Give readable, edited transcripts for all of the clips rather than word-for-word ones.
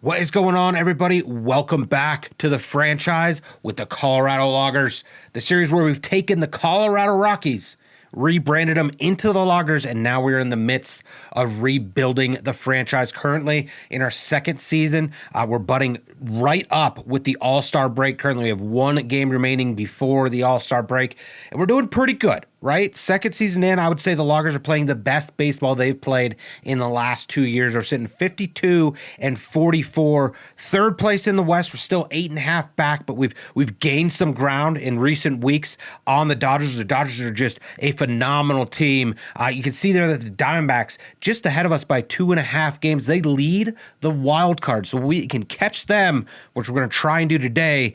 What is going on, everybody? Welcome back to the franchise with the Colorado Loggers, the series where we've taken the Colorado Rockies, rebranded them into the Loggers, and now we're in the midst of rebuilding the franchise. Currently in our second season, we're butting right up with the All-Star break. Currently, we have one game remaining before the All-Star break, and we're doing pretty good, right? Second season in, I would say the Loggers are playing the best baseball they've played in the last 2 years. They're sitting 52 and 44. Third place in the West. We're still 8.5 back, but we've gained some ground in recent weeks on the Dodgers. The Dodgers are just a phenomenal team. You can see there that the Diamondbacks just ahead of us by 2.5 games. They lead the wild card, so we can catch them, which we're going to try and do today.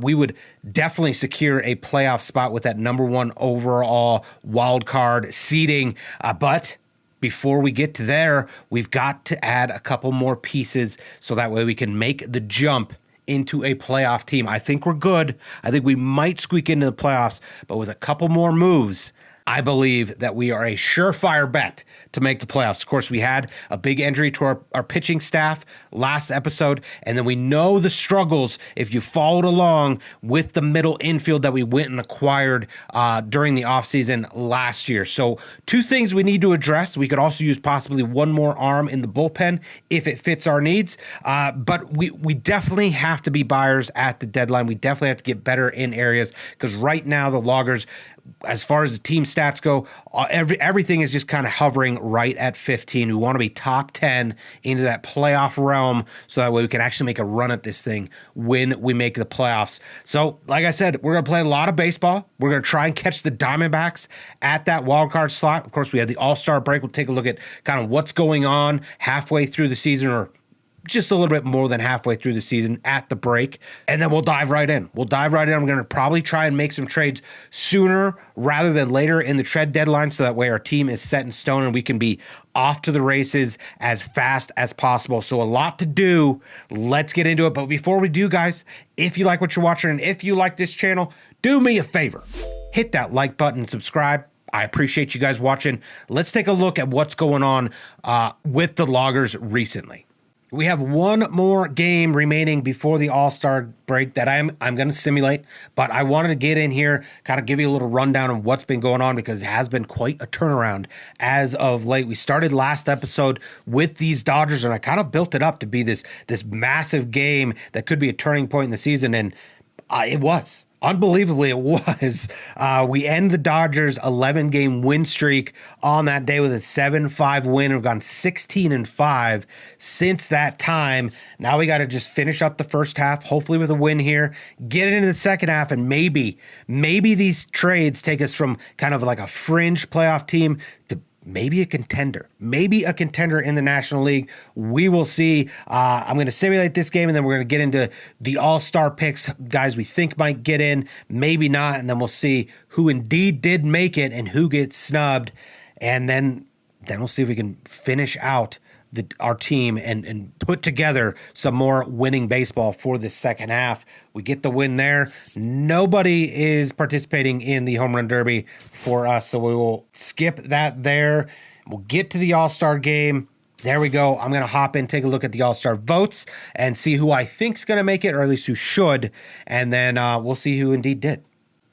We would definitely secure a playoff spot with that number one overall wild card seeding. But before we get to there, we've got to add a couple more pieces so that way we can make the jump into a playoff team. I think we're good. I think we might squeak into the playoffs, but with a couple more moves, I believe that we are a surefire bet to make the playoffs. Of course, we had a big injury to our pitching staff last episode, and then we know the struggles if you followed along with the middle infield that we went and acquired during the offseason last year. So two things we need to address. We could also use possibly one more arm in the bullpen if it fits our needs, but we definitely have to be buyers at the deadline. We definitely have to get better in areas because right now the Loggers, as far as the team stats go, everything is just kind of hovering right at 15. We want to be top 10 into that playoff realm so that way we can actually make a run at this thing when we make the playoffs. So, like I said, we're going to play a lot of baseball. We're going to try and catch the Diamondbacks at that wild card slot. Of course, we have the All-Star break. We'll take a look at kind of what's going on halfway through the season, or just a little bit more than halfway through the season at the break, and then we'll dive right in. I'm going to probably try and make some trades sooner rather than later in the trade deadline so that way our team is set in stone and we can be off to the races as fast as possible. So a lot to do. Let's get into it. But before we do, guys, if you like what you're watching and if you like this channel, do me a favor. Hit that like button and subscribe. I appreciate you guys watching. Let's take a look at what's going on with the Loggers recently. We have one more game remaining before the All-Star break that I'm going to simulate, but I wanted to get in here, kind of give you a little rundown of what's been going on because it has been quite a turnaround as of late. We started last episode with these Dodgers, and I kind of built it up to be this massive game that could be a turning point in the season, and it was. Unbelievably, it was. We end the Dodgers' 11-game win streak on that day with a 7-5 win. We've gone 16-5 since that time. Now we got to just finish up the first half, hopefully with a win here, get it into the second half, and maybe these trades take us from kind of like a fringe playoff team to maybe a contender in the National League. We will see. I'm going to simulate this game, and then we're going to get into the all-star picks, guys we think might get in, maybe not, and then we'll see who indeed did make it and who gets snubbed, and then we'll see if we can finish out our team and put together some more winning baseball for the second half. We get the win there. Nobody is participating in the home run derby for us, so we will skip that there. We'll get to the All-Star game. There we go. I'm going to hop in, take a look at the All-Star votes, and see who I think's going to make it, or at least who should, and then we'll see who indeed did.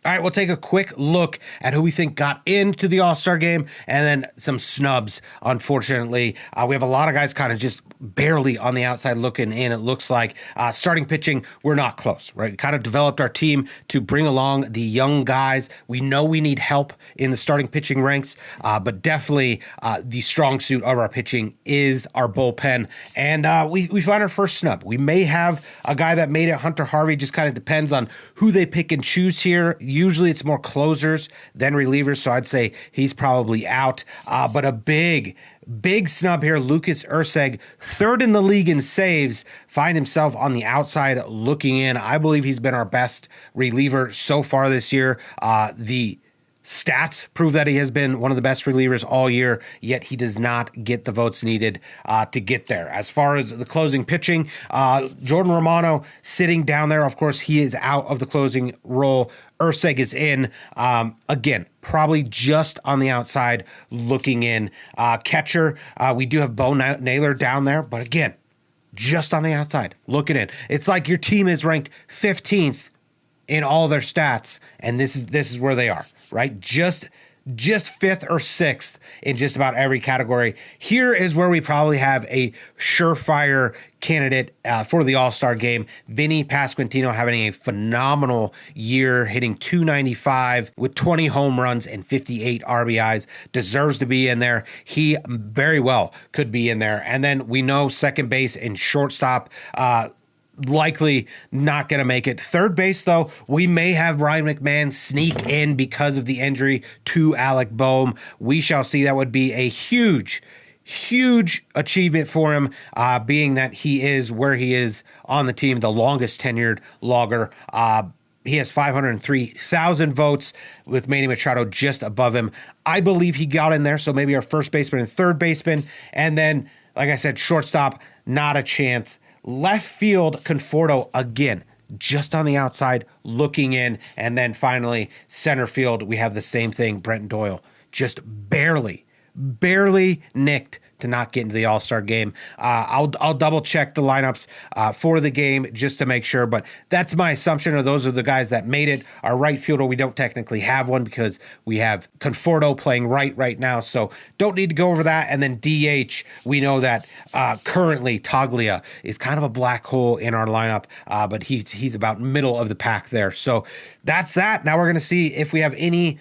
All right, we'll take a quick look at who we think got into the All-Star game and then some snubs, unfortunately. We have a lot of guys kind of just barely on the outside looking in, it looks like. Starting pitching, we're not close, right? We kind of developed our team to bring along the young guys. We know we need help in the starting pitching ranks, but definitely the strong suit of our pitching is our bullpen. And we find our first snub. We may have a guy that made it, Hunter Harvey, just kind of depends on who they pick and choose here. Usually it's more closers than relievers, so I'd say he's probably out. But a big snub here, Lucas Erceg, third in the league in saves, find himself on the outside looking in. I believe he's been our best reliever so far this year. The stats prove that he has been one of the best relievers all year, yet he does not get the votes needed to get there. As far as the closing pitching, Jordan Romano sitting down there. Of course, he is out of the closing role. Erceg is in. Again, probably just on the outside looking in. Catcher, we do have Bo Naylor down there, but again, just on the outside, looking in. It's like your team is ranked 15th in all their stats, and this is where they are, right? Just fifth or sixth in just about every category. Here is where we probably have a surefire candidate for the All-Star game. Vinny Pasquantino having a phenomenal year, hitting .295 with 20 home runs and 58 RBIs. Deserves to be in there. He very well could be in there. And then we know second base and shortstop, likely not going to make it. Third base, though, we may have Ryan McMahon sneak in because of the injury to Alec Boehm. We shall see. That would be a huge achievement for him, being that he is where he is on the team, the longest tenured logger. He has 503,000 votes with Manny Machado just above him. I believe he got in there, so maybe our first baseman and third baseman. And then, like I said, shortstop, not a chance. Left field, Conforto, again, just on the outside, looking in. And then finally, center field, we have the same thing, Brenton Doyle, just barely nicked to not get into the All-Star game. I'll double check the lineups for the game just to make sure, but that's my assumption, or those are the guys that made it. Our right fielder, we don't technically have one because we have Conforto playing right now, so don't need to go over that. And then DH, we know that currently Toglia is kind of a black hole in our lineup, but he's about middle of the pack there. So that's that. Now we're going to see if we have any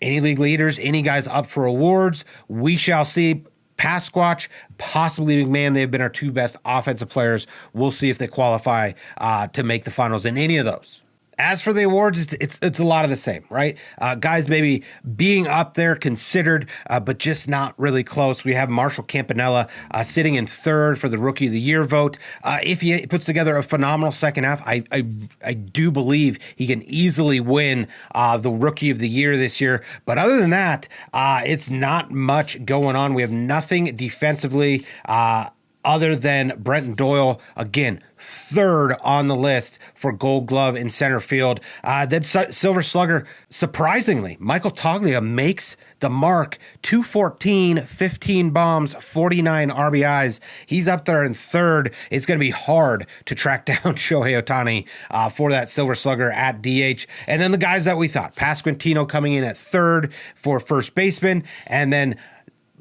league leaders, any guys up for awards. We shall see. Pasquatch, possibly McMahon, they've been our two best offensive players. We'll see if they qualify to make the finals in any of those. As for the awards, it's a lot of the same, right? Guys maybe being up there considered, but just not really close. We have Marshall Campanella sitting in third for the Rookie of the Year vote. If he puts together a phenomenal second half, I do believe he can easily win the Rookie of the Year this year. But other than that, it's not much going on. We have nothing defensively. Other than Brenton Doyle, again, third on the list for Gold Glove in center field. Then Silver Slugger, surprisingly, Michael Toglia makes the mark. 214, 15 bombs, 49 RBIs. He's up there in third. It's going to be hard to track down Shohei Ohtani for that Silver Slugger at DH. And then the guys that we thought, Pasquantino coming in at third for first baseman, and then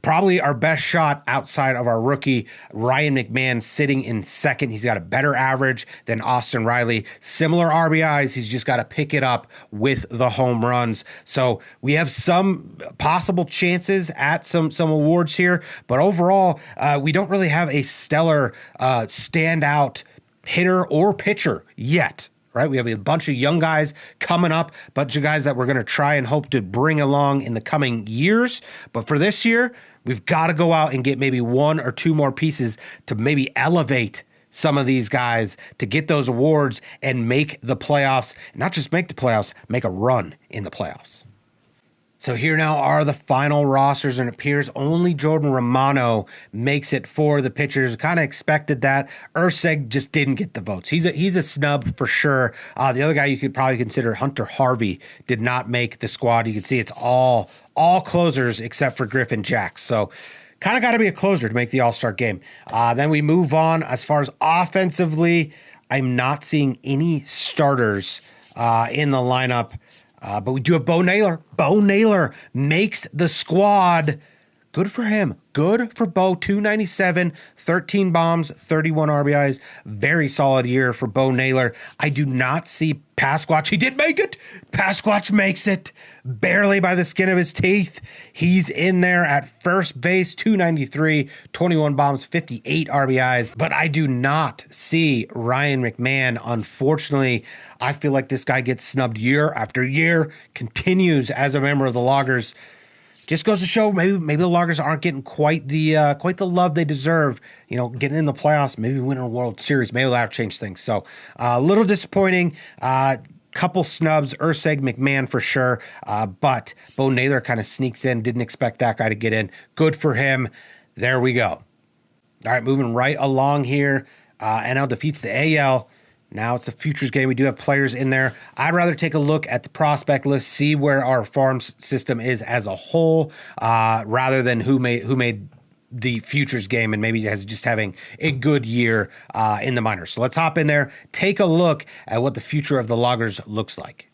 probably our best shot outside of our rookie, Ryan McMahon, sitting in second. He's got a better average than Austin Riley. Similar RBIs. He's just got to pick it up with the home runs. So we have some possible chances at some awards here. But overall, we don't really have a stellar standout hitter or pitcher yet. Right, we have a bunch of young guys coming up, bunch of guys that we're going to try and hope to bring along in the coming years. But for this year, we've got to go out and get maybe one or two more pieces to maybe elevate some of these guys to get those awards and make the playoffs. Not just make the playoffs, make a run in the playoffs. So here now are the final rosters, and it appears only Jordan Romano makes it for the pitchers. Kind of expected that. Urseg just didn't get the votes. He's a snub for sure. The other guy you could probably consider, Hunter Harvey, did not make the squad. You can see it's all closers except for Griffin Jacks. So kind of got to be a closer to make the All-Star game. Then we move on. As far as offensively, I'm not seeing any starters in the lineup. But we do have Bo Naylor. Bo Naylor makes the squad. Good for him. Good for Bo. 297, 13 bombs, 31 RBIs. Very solid year for Bo Naylor. I do not see Pasquatch. He did make it. Pasquatch makes it barely by the skin of his teeth. He's in there at first base, 293, 21 bombs, 58 RBIs. But I do not see Ryan McMahon. Unfortunately, I feel like this guy gets snubbed year after year, continues as a member of the Loggers. Just goes to show maybe the Loggers aren't getting quite the love they deserve. You know, getting in the playoffs, maybe winning a World Series, maybe that'll change things. So a little disappointing. Couple snubs, Urseg, McMahon for sure. But Bo Naylor kind of sneaks in. Didn't expect that guy to get in. Good for him. There we go. All right, moving right along here. NL defeats the AL. Now it's a futures game. We do have players in there. I'd rather take a look at the prospect list, see where our farm system is as a whole, rather than who made the futures game and maybe has just having a good year in the minors. So let's hop in there, take a look at what the future of the Loggers looks like.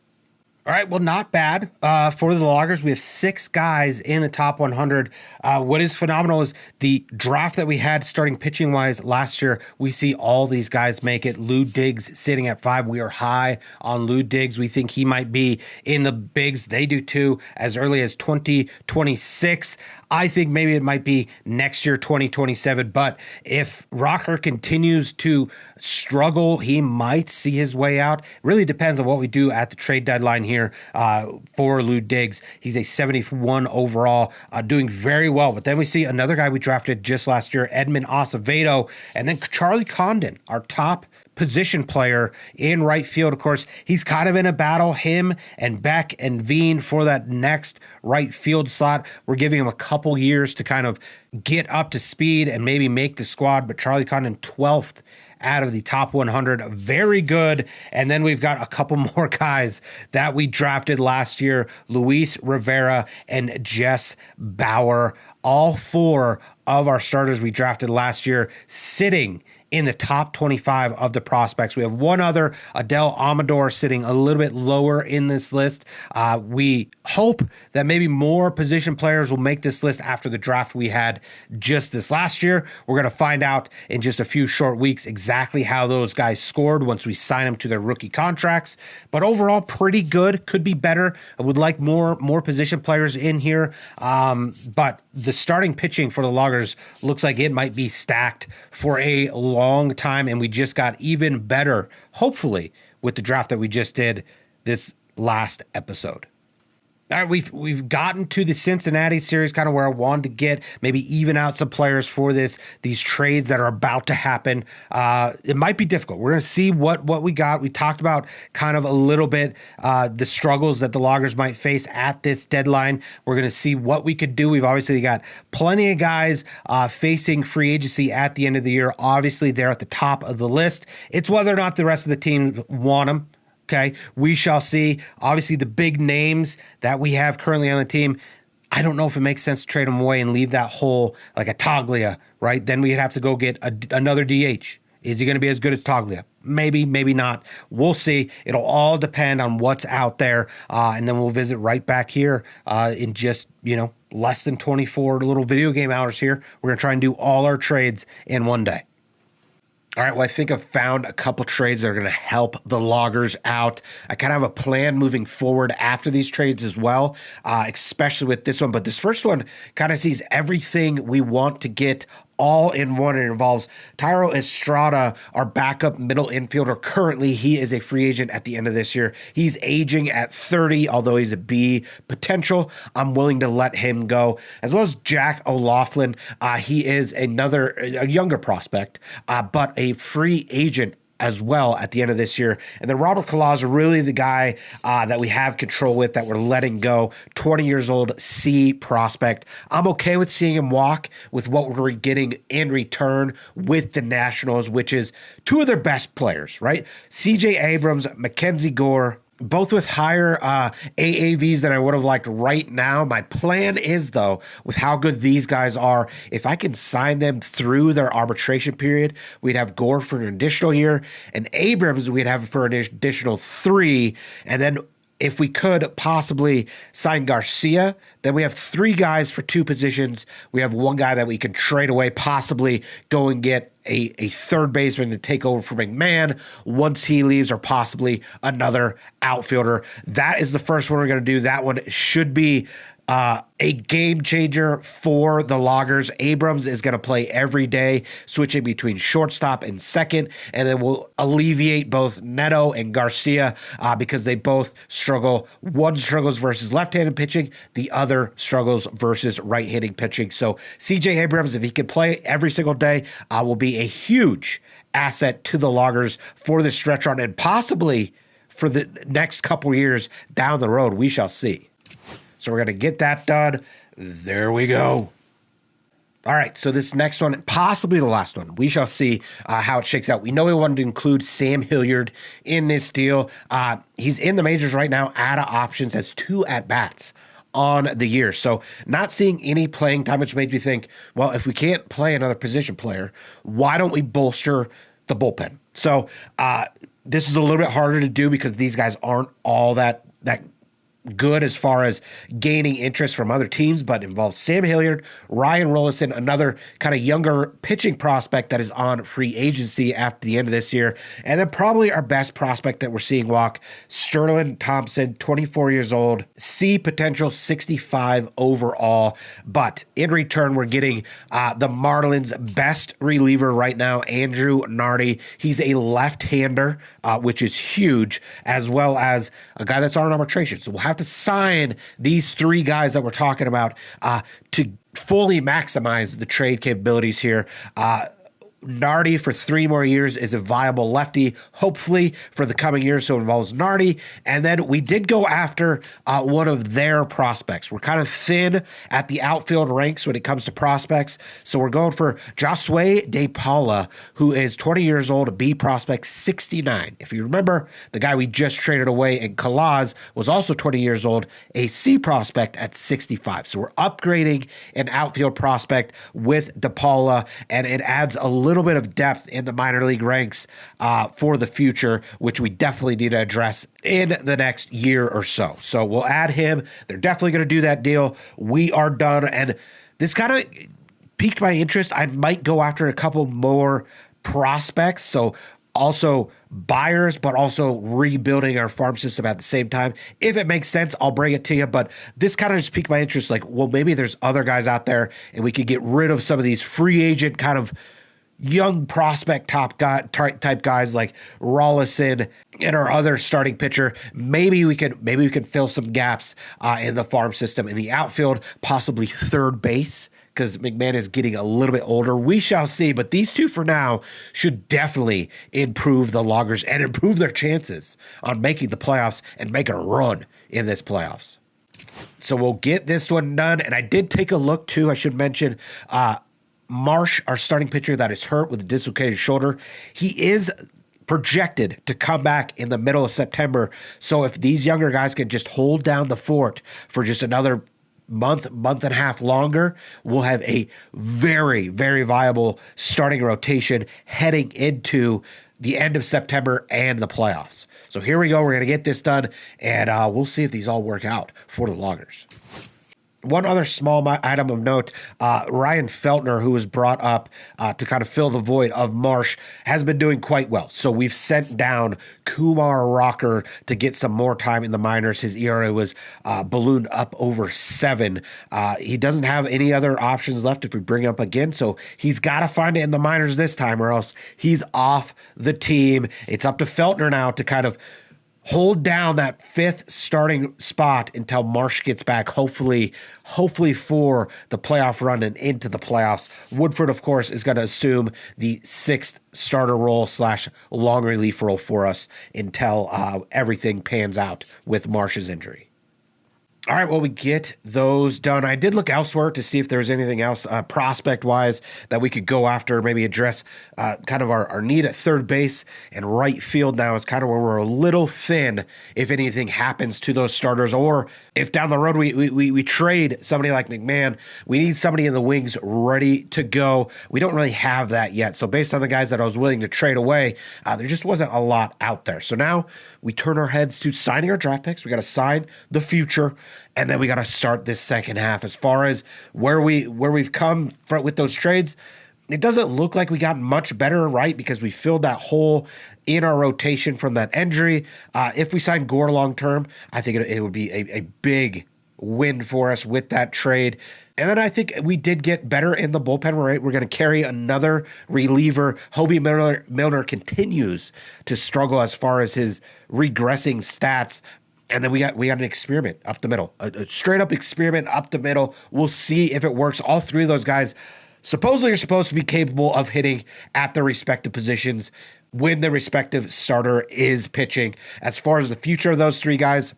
All right, well, not bad for the Loggers. We have 6 guys in the top 100. What is phenomenal is the draft that we had starting pitching-wise last year. We see all these guys make it. Lou Diggs sitting at 5. We are high on Lou Diggs. We think he might be in the bigs. They do too, as early as 2026. I think maybe it might be next year, 2027. But if Rocker continues to struggle, he might see his way out. It really depends on what we do at the trade deadline here for Lou Diggs. He's a 71 overall, doing very well. But then we see another guy we drafted just last year, Edmund Acevedo, and then Charlie Condon, our top position player in right field. Of course, he's kind of in a battle, him and Beck and Veen, for that next right field slot. We're giving him a couple years to kind of get up to speed and maybe make the squad. But Charlie Condon, 12th out of the top 100, very good. And then we've got a couple more guys that we drafted last year, Luis Rivera and Jess Bauer. All 4 of our starters we drafted last year sitting in the top 25 of the prospects. We have one other, Adele Amador, sitting a little bit lower in this list. We hope that maybe more position players will make this list after the draft we had just this last year. We're going to find out in just a few short weeks exactly how those guys scored once we sign them to their rookie contracts. But overall, pretty good. Could be better. I would like more position players in here. But the starting pitching for the Loggers looks like it might be stacked for a long time, and we just got even better, hopefully, with the draft that we just did this last episode. All right, we've gotten to the Cincinnati series, kind of where I wanted to get, maybe even out some players for these trades that are about to happen. It might be difficult. We're going to see what we got. We talked about kind of a little bit the struggles that the Loggers might face at this deadline. We're going to see what we could do. We've obviously got plenty of guys facing free agency at the end of the year. Obviously, they're at the top of the list. It's whether or not the rest of the team want them. Okay, we shall see. Obviously, the big names that we have currently on the team, I don't know if it makes sense to trade them away and leave that hole like a Toglia, right? Then we'd have to go get another DH. Is he going to be as good as Toglia? Maybe, maybe not. We'll see. It'll all depend on what's out there. And then we'll visit right back here in just, less than 24 little video game hours here. We're going to try and do all our trades in one day. All right, well, I think I've found a couple trades that are going to help the Loggers out. I kind of have a plan moving forward after these trades as well, especially with this one. But this first one kind of sees everything we want to get all in one. It involves Tyro Estrada, our backup middle infielder. Currently, he is a free agent at the end of this year. He's aging at 30, although he's a B potential. I'm willing to let him go. As well as Jack O'Loughlin. He is a younger prospect, but a free agent as well at the end of this year. And then Robert Kalaz, really the guy that we have control with, that we're letting go. 20 years old, C prospect. I'm okay with seeing him walk with what we're getting in return with the Nationals, which is 2 of their best players, right? CJ Abrams, Mackenzie Gore, both with higher AAVs than I would have liked right now. My plan is, though, with how good these guys are, if I can sign them through their arbitration period, we'd have Gore for an additional year, and Abrams we'd have for an additional 3, and then if we could possibly sign Garcia, then we have 3 guys for 2 positions. We have 1 guy that we can trade away, possibly go and get a third baseman to take over for McMahon once he leaves, or possibly another outfielder. That is the first one we're going to do. That one should be a game changer for the Loggers. Abrams is going to play every day, switching between shortstop and second, and then we'll alleviate both Neto and Garcia because they both struggle. One struggles versus left-handed pitching, the other struggles versus right-handed pitching. So CJ Abrams, if he can play every single day, will be a huge asset to the Loggers for the stretch run and possibly for the next couple years down the road. We shall see. So we're going to get that done. There we go. All right, so this next one, possibly the last one. We shall see how it shakes out. We know we wanted to include Sam Hilliard in this deal. He's in the majors right now, out of options, has 2 at-bats on the year. So not seeing any playing time, which made me think, well, if we can't play another position player, why don't we bolster the bullpen? So this is a little bit harder to do because these guys aren't all that good as far as gaining interest from other teams, but involves Sam Hilliard, Ryan Rollison, another kind of younger pitching prospect that is on free agency after the end of this year, and then probably our best prospect that we're seeing walk, Sterling Thompson, 24 years old, C potential 65 overall, but in return we're getting the Marlins' best reliever right now, Andrew Nardi. He's a left-hander, which is huge, as well as a guy that's on arbitration. So we'll have to sign these three guys that we're talking about to fully maximize the trade capabilities here. Nardi for 3 more years is a viable lefty, hopefully for the coming years. So it involves Nardi. And then we did go after one of their prospects. We're kind of thin at the outfield ranks when it comes to prospects. So we're going for Josue De Paula, who is 20 years old, a B prospect, 69. If you remember, the guy we just traded away in Kalaz was also 20 years old, a C prospect at 65. So we're upgrading an outfield prospect with De Paula, and it adds a little bit of depth in the minor league ranks for the future, which we definitely need to address in the next year or so. So we'll add him. They're definitely going to do that deal. We are done. And this kind of piqued my interest. I might go after a couple more prospects. So also buyers, but also rebuilding our farm system at the same time. If it makes sense, I'll bring it to you. But this kind of just piqued my interest. Like, well, maybe there's other guys out there and we could get rid of some of these free agent kind of young prospect type guys like Rollison and our other starting pitcher. Maybe we can fill some gaps in the farm system in the outfield, possibly third base, because McMahon is getting a little bit older. We shall see, but these two for now should definitely improve the Loggers and improve their chances on making the playoffs and making a run in this playoffs. So we'll get this one done. And I did take a look too, I should mention, Marsh, our starting pitcher that is hurt with a dislocated shoulder, he is projected to come back in the middle of September. So if these younger guys can just hold down the fort for just another month and a half longer, we'll have a very, very viable starting rotation heading into the end of September and the playoffs. So here we go. We're going to get this done, and we'll see if these all work out for the Loggers. One other small item of note, Ryan Feltner, who was brought up to kind of fill the void of Marsh, has been doing quite well. So we've sent down Kumar Rocker to get some more time in the minors. His ERA was ballooned up over 7. He doesn't have any other options left if we bring up again. So he's got to find it in the minors this time or else he's off the team. It's up to Feltner now to kind of hold down that 5th starting spot until Marsh gets back, hopefully for the playoff run and into the playoffs. Woodford, of course, is going to assume the 6th starter role / long relief role for us until everything pans out with Marsh's injury. All right, well, we get those done. I did look elsewhere to see if there was anything else prospect-wise that we could go after, maybe address kind of our need at third base and right field now is kind of where we're a little thin if anything happens to those starters, or if down the road we trade somebody like McMahon, we need somebody in the wings ready to go. We don't really have that yet. So based on the guys that I was willing to trade away, there just wasn't a lot out there. So now we turn our heads to signing our draft picks. We got to sign the future, and then we got to start this second half. As far as where we've come with those trades, it doesn't look like we got much better, right? Because we filled that hole in our rotation from that injury. If we sign Gore long term, I think it would be a big win for us with that trade. And then I think we did get better in the bullpen. We're going to carry another reliever. Hobie Milner continues to struggle as far as his regressing stats. And then we got an experiment up the middle, a straight up experiment up the middle. We'll see if it works. All three of those guys supposedly are supposed to be capable of hitting at their respective positions when the respective starter is pitching. As far as the future of those three guys,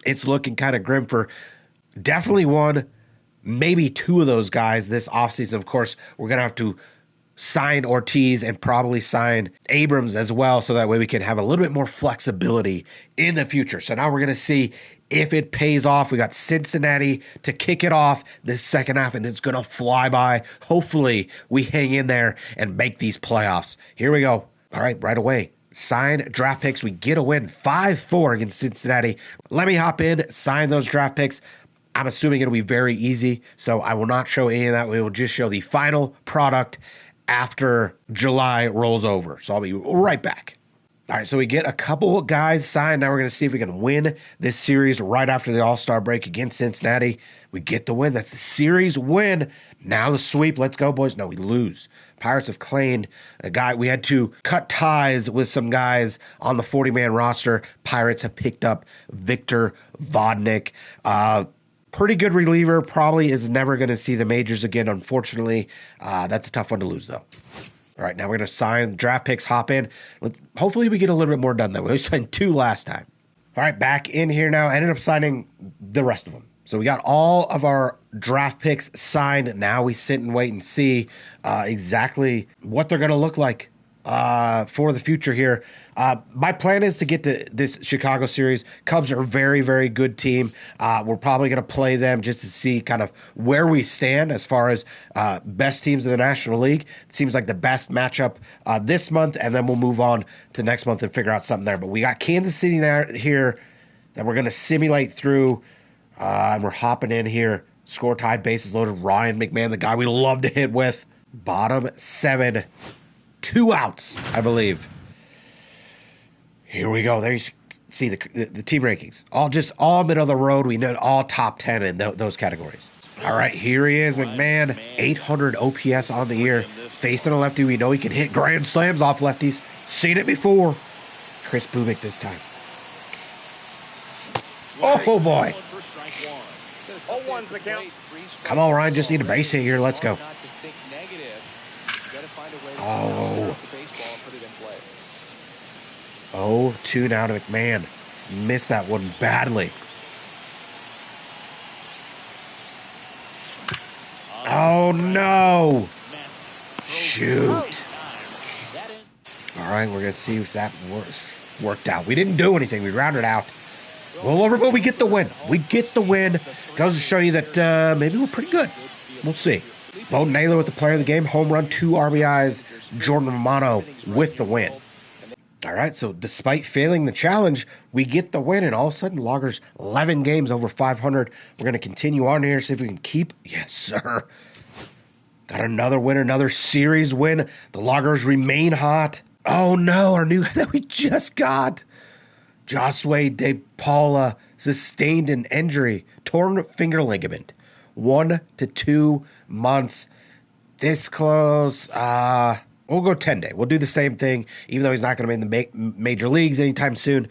it's looking kind of grim for definitely one, maybe two of those guys this offseason. Of course, we're going to have to sign Ortiz and probably sign Abrams as well, so that way we can have a little bit more flexibility in the future. So now we're going to see if it pays off. We got Cincinnati to kick it off this second half, and it's going to fly by. Hopefully we hang in there and make these playoffs. Here we go. All right away. Sign draft picks. We get a win 5-4 against Cincinnati. Let me hop in, sign those draft picks. I'm assuming it'll be very easy, so I will not show any of that. We will just show the final product after July rolls over. So I'll be right back. All right, so we get a couple guys signed. Now we're going to see if we can win this series right after the All-Star break against Cincinnati. We get the win. That's the series win. Now the sweep. Let's go, boys. No, we lose. Pirates have claimed a guy. We had to cut ties with some guys on the 40-man roster. Pirates have picked up Victor Vodnik. Pretty good reliever. Probably is never going to see the majors again, unfortunately. That's a tough one to lose, though. All right, now we're going to sign draft picks, hop in. Hopefully we get a little bit more done, though. We signed 2 last time. All right, back in here now. Ended up signing the rest of them. So we got all of our draft picks signed. Now we sit and wait and see exactly what they're going to look like for the future here. My plan is to get to this Chicago series. Cubs are a very, very good team. We're probably going to play them just to see kind of where we stand as far as best teams in the National League. It seems like the best matchup this month, and then we'll move on to next month and figure out something there. But we got Kansas City now here that we're going to simulate through, and we're hopping in here. Score tied, bases loaded. Ryan McMahon, the guy we love to hit with. Bottom 7. 2 outs, I believe. Here we go. There you see the team rankings. All middle of the road. We know all top 10 in those categories. All right, here he is, McMahon. 800 OPS on the year. Facing a lefty, we know he can hit grand slams off lefties. Seen it before. Chris Bubik this time. Oh, boy. Come on, Ryan. Just need a base hit here. Let's go. Oh. 0-2 now to McMahon. Missed that one badly. Oh, no. Shoot. All right, we're going to see if that worked out. We didn't do anything. We rounded out. Well over, but we get the win. We get the win. Goes to show you that maybe we're pretty good. We'll see. Bo Naylor with the player of the game. Home run, 2 RBIs. Jordan Romano with the win. All right, so despite failing the challenge, we get the win, and all of a sudden, Loggers 11 games over 500. We're going to continue on here, see if we can keep. Yes, sir. Got another win, another series win. The Loggers remain hot. Oh, no, our new that we just got. Josue De Paula sustained an injury, torn finger ligament. 1 to 2 months. This close. We'll go 10-day. We'll do the same thing, even though he's not going to be in the major leagues anytime soon.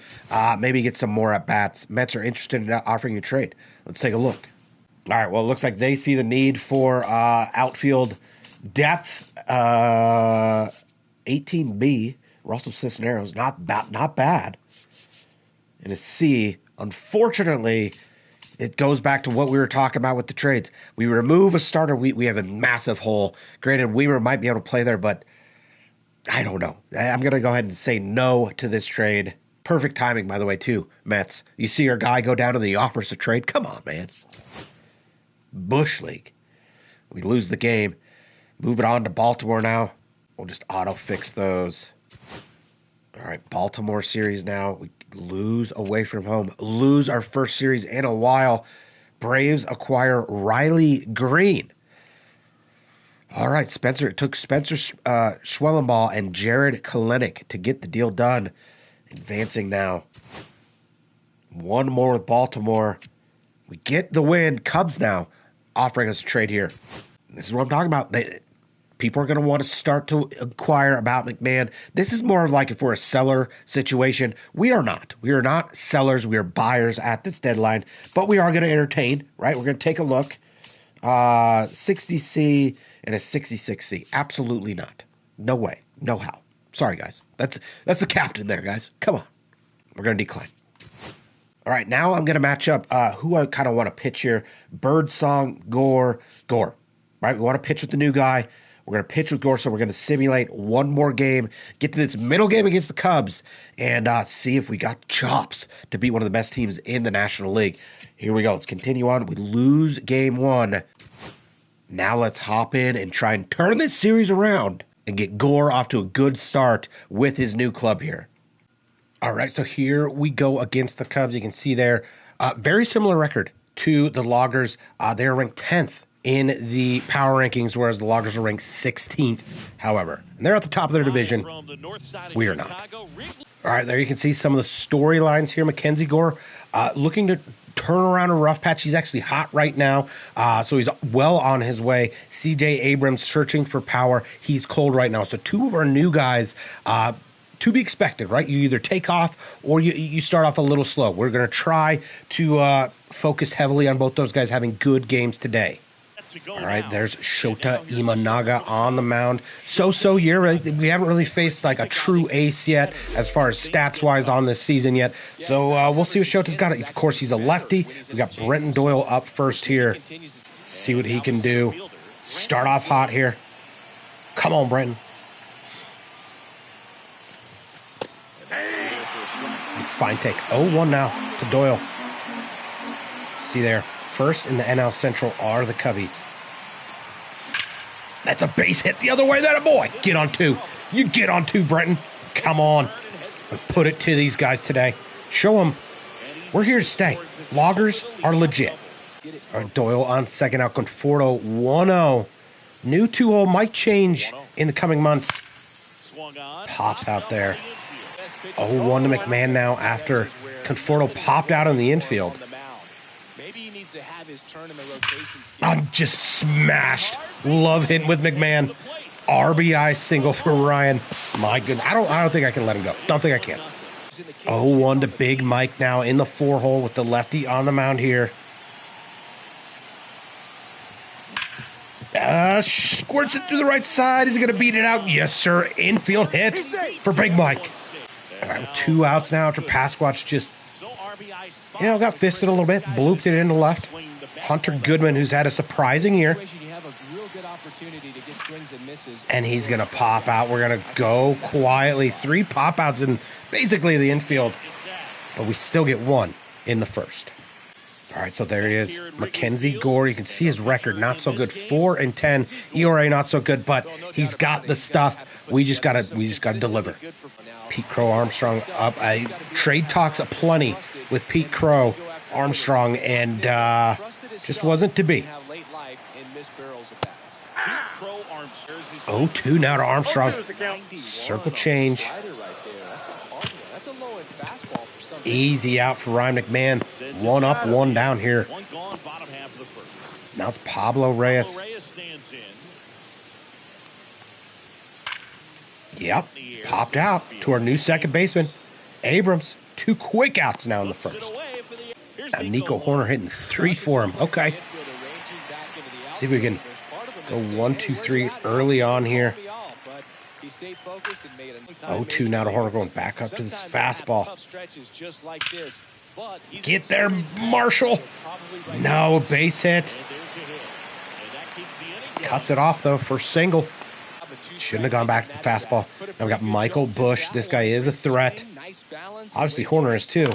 Maybe get some more at-bats. Mets are interested in offering a trade. Let's take a look. All right, well, it looks like they see the need for outfield depth. 18B, Russell Cisneros, not bad. And a C, unfortunately, it goes back to what we were talking about with the trades. We remove a starter, we have a massive hole. Granted, Weaver might be able to play there, but I don't know. I'm going to go ahead and say no to this trade. Perfect timing, by the way, too, Mets. You see our guy go down to the offers to trade? Come on, man. Bush League. We lose the game. Move it on to Baltimore now. We'll just auto-fix those. All right, Baltimore series now. We lose away from home. Lose our first series in a while. Braves acquire Riley Green. All right, it took Spencer Schwellenball and Jared Kalenic to get the deal done. Advancing now. One more with Baltimore. We get the win. Cubs now offering us a trade here. This is what I'm talking about. People are going to want to start to inquire about McMahon. This is more of like if we're a seller situation. We are not. We are not sellers. We are buyers at this deadline. But we are going to entertain, right? We're going to take a look. 60C and a 66C. Absolutely not. No way. No how. Sorry, guys. That's the captain there, guys. Come on. We're going to decline. All right, now I'm going to match up who I kind of want to pitch here. Birdsong, Gore. Right, we want to pitch with the new guy. We're going to pitch with Gore, so we're going to simulate one more game, get to this middle game against the Cubs, and see if we got chops to beat one of the best teams in the National League. Here we go. Let's continue on. We lose game one. Now let's hop in and try and turn this series around and get Gore off to a good start with his new club here. All right, so here we go against the Cubs. You can see there, very similar record to the Loggers. They're ranked 10th in the power rankings, whereas the Loggers are ranked 16th, however. And they're at the top of their division. We are not. All right, there you can see some of the storylines here. Mackenzie Gore looking to turn around a rough patch. He's actually hot right now, so he's well on his way. C.J. Abrams searching for power. He's cold right now. So two of our new guys, to be expected, right? You either take off or you start off a little slow. We're going to try to focus heavily on both those guys having good games today. All right, there's Shota Imanaga on the mound. So year. We haven't really faced like a true ace yet as far as stats-wise on this season yet. So we'll see what Shota's got. Of course, he's a lefty. We got Brenton Doyle up first here. See what he can do. Start off hot here. Come on, Brenton. It's fine take. 0-1 now to Doyle. See there. First in the NL Central are the Cubbies. That's a base hit the other way. That a boy. Get on two. You get on two, Brenton. Come on. Put it to these guys today. Show them we're here to stay. Loggers are legit. All right, Doyle on second out. Conforto 1-0. New 2-hole might change in the coming months. Pops out there. 0-1 to McMahon now after Conforto popped out in the infield. I'm just smashed. Love hitting with McMahon. RBI single for Ryan. My goodness. I don't think I can let him go. Don't think I can. 0-1 to Big Mike now in the 4-hole with the lefty on the mound here. Squirts it through the right side. Is he going to beat it out? Yes, sir. Infield hit for Big Mike. All right, 2 outs now after Pasquatch just, got fisted a little bit, blooped it into left. Hunter Goodman, who's had a surprising year. And he's going to pop out. We're going to go quietly. 3 pop outs in basically the infield. But we still get 1 in the first. All right, so there he is. Mackenzie Gore. You can see his record, not so good. 4-10. ERA not so good, but he's got the stuff. We just gotta deliver. Pete Crow Armstrong up. Trade talks aplenty with Pete Crow Armstrong, and just wasn't to be. 0-2 now to Armstrong. Circle change. Easy out for Ryan McMahon. 1 up, 1 down here. Now it's Pablo Reyes. Yep, popped out to our new second baseman, Abrams. 2 quick outs now in the first. Now Nico Horner hitting 3 for him. Okay. See if we can go 1, 2, 3 early on here. 0-2 now to Horner going back up to this fastball. Get there, Marshall. No, base hit. Cuts it off, though, for single. Shouldn't have gone back to the fastball. Now we got Michael Bush. This guy is a threat. Obviously, Horner is too.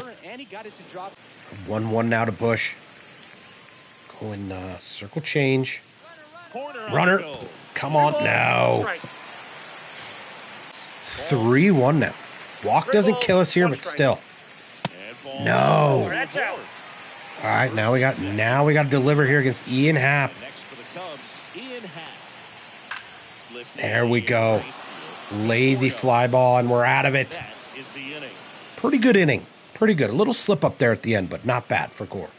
1-1 now to Bush. Going circle change. Runner. Come on. No. 3-1 now. Walk doesn't kill us here, but still. No. All right, now we got to deliver here against Ian Happ. There we go. Lazy fly ball, and we're out of it. Pretty good inning. Pretty good. A little slip up there at the end, but not bad for Gore.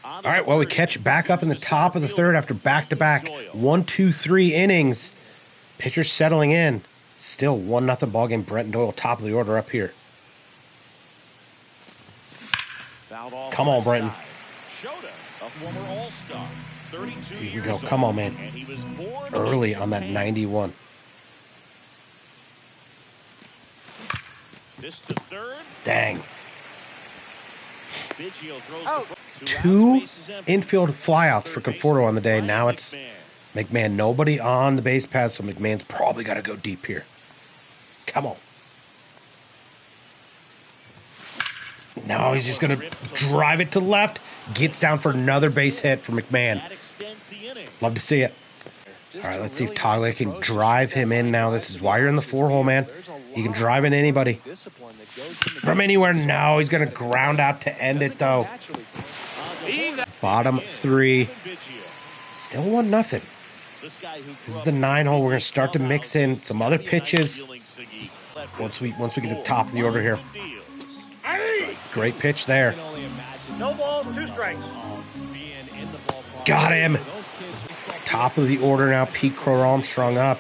All right, well, we catch back up in the top of the third after back-to-back 1, 2, 3 innings. Pitchers settling in. Still 1-0 ball game. Brenton Doyle, top of the order up here. Come on, Brenton. Here we go. Come on, man. Early on that 91. Dang. 2 infield flyouts for Conforto on the day. Now it's McMahon, nobody on the base pass, so McMahon's probably got to go deep here. Come on. No, he's just going to drive it to left. Gets down for another base hit for McMahon. Love to see it. All right, let's see if Tyler can drive him in now. This is why you're in the 4-hole, man. You can drive in anybody. From anywhere. No, he's going to ground out to end it, though. Bottom 3. Still 1-0. This is the 9-hole. We're going to start to mix in some other pitches once we get to the top of the order here. Great pitch there. No balls, 2 strikes. Got him. Top of the order now. Pete Crow Armstrong up.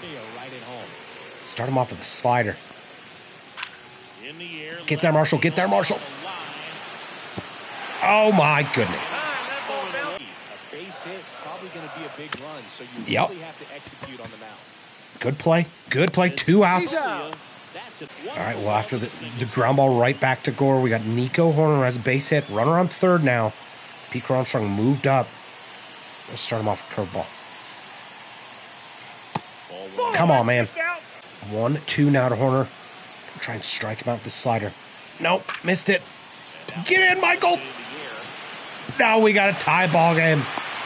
Start him off with a slider. Get there, Marshall. Get there, Marshall. Oh, my goodness. Yep. Good play. Good play. 2 outs. All right, well, after the ground ball right back to Gore, we got Nico Horner who has a base hit. Runner on third now. Pete Crow Armstrong moved up. Let's start him off with curveball. Come on, man. 1-2 now to Horner. Try and strike him out with the slider. Nope, missed it. Get in, Michael. Now we got a tie ball game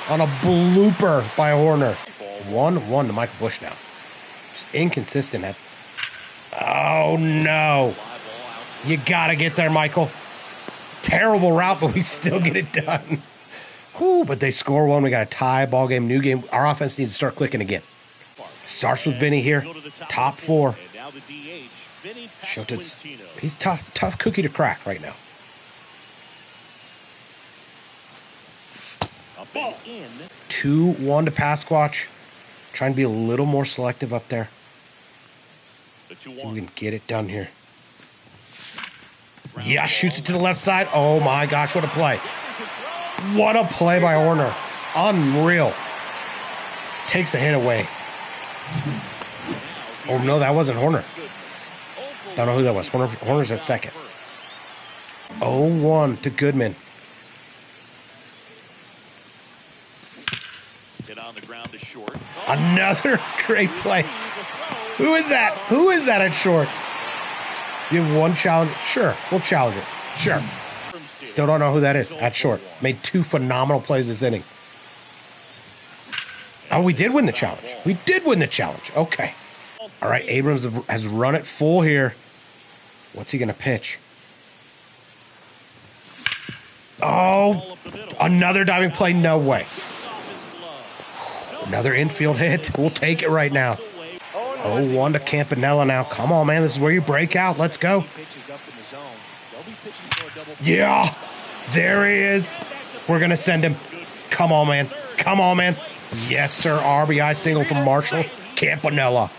on a blooper by Horner. 1-1 to Michael Busch now. Just inconsistent. Oh, no. You got to get there, Michael. Terrible route, but we still get it done. Whew, but they score 1. We got a tie, ball game, new game. Our offense needs to start clicking again. Starts with Vinny here. Top 4. He's tough cookie to crack right now. 2-1 to Pasquatch. Trying to be a little more selective up there. See if we can get it done here. Yeah, shoots it to the left side. Oh my gosh, what a play. What a play by Horner. Unreal. Takes a hit away. Oh no, that wasn't Horner. Don't know who that was. Horner's at second. 0-1 to Goodman. Another great play. Who is that? Who is that at short? You have 1 challenge? Sure, we'll challenge it. Sure. Still don't know who that is at short. Made 2 phenomenal plays this inning. Oh, we did win the challenge. We did win the challenge. Okay. All right, Abrams has run it full here. What's he going to pitch? Oh, another diving play. No way. Another infield hit. We'll take it right now. 0-1 to Campanella now. Come on, man. This is where you break out. Let's go. Yeah. There he is. We're going to send him. Come on, man. Come on, man. Yes, sir. RBI single from Marshall. Campanella.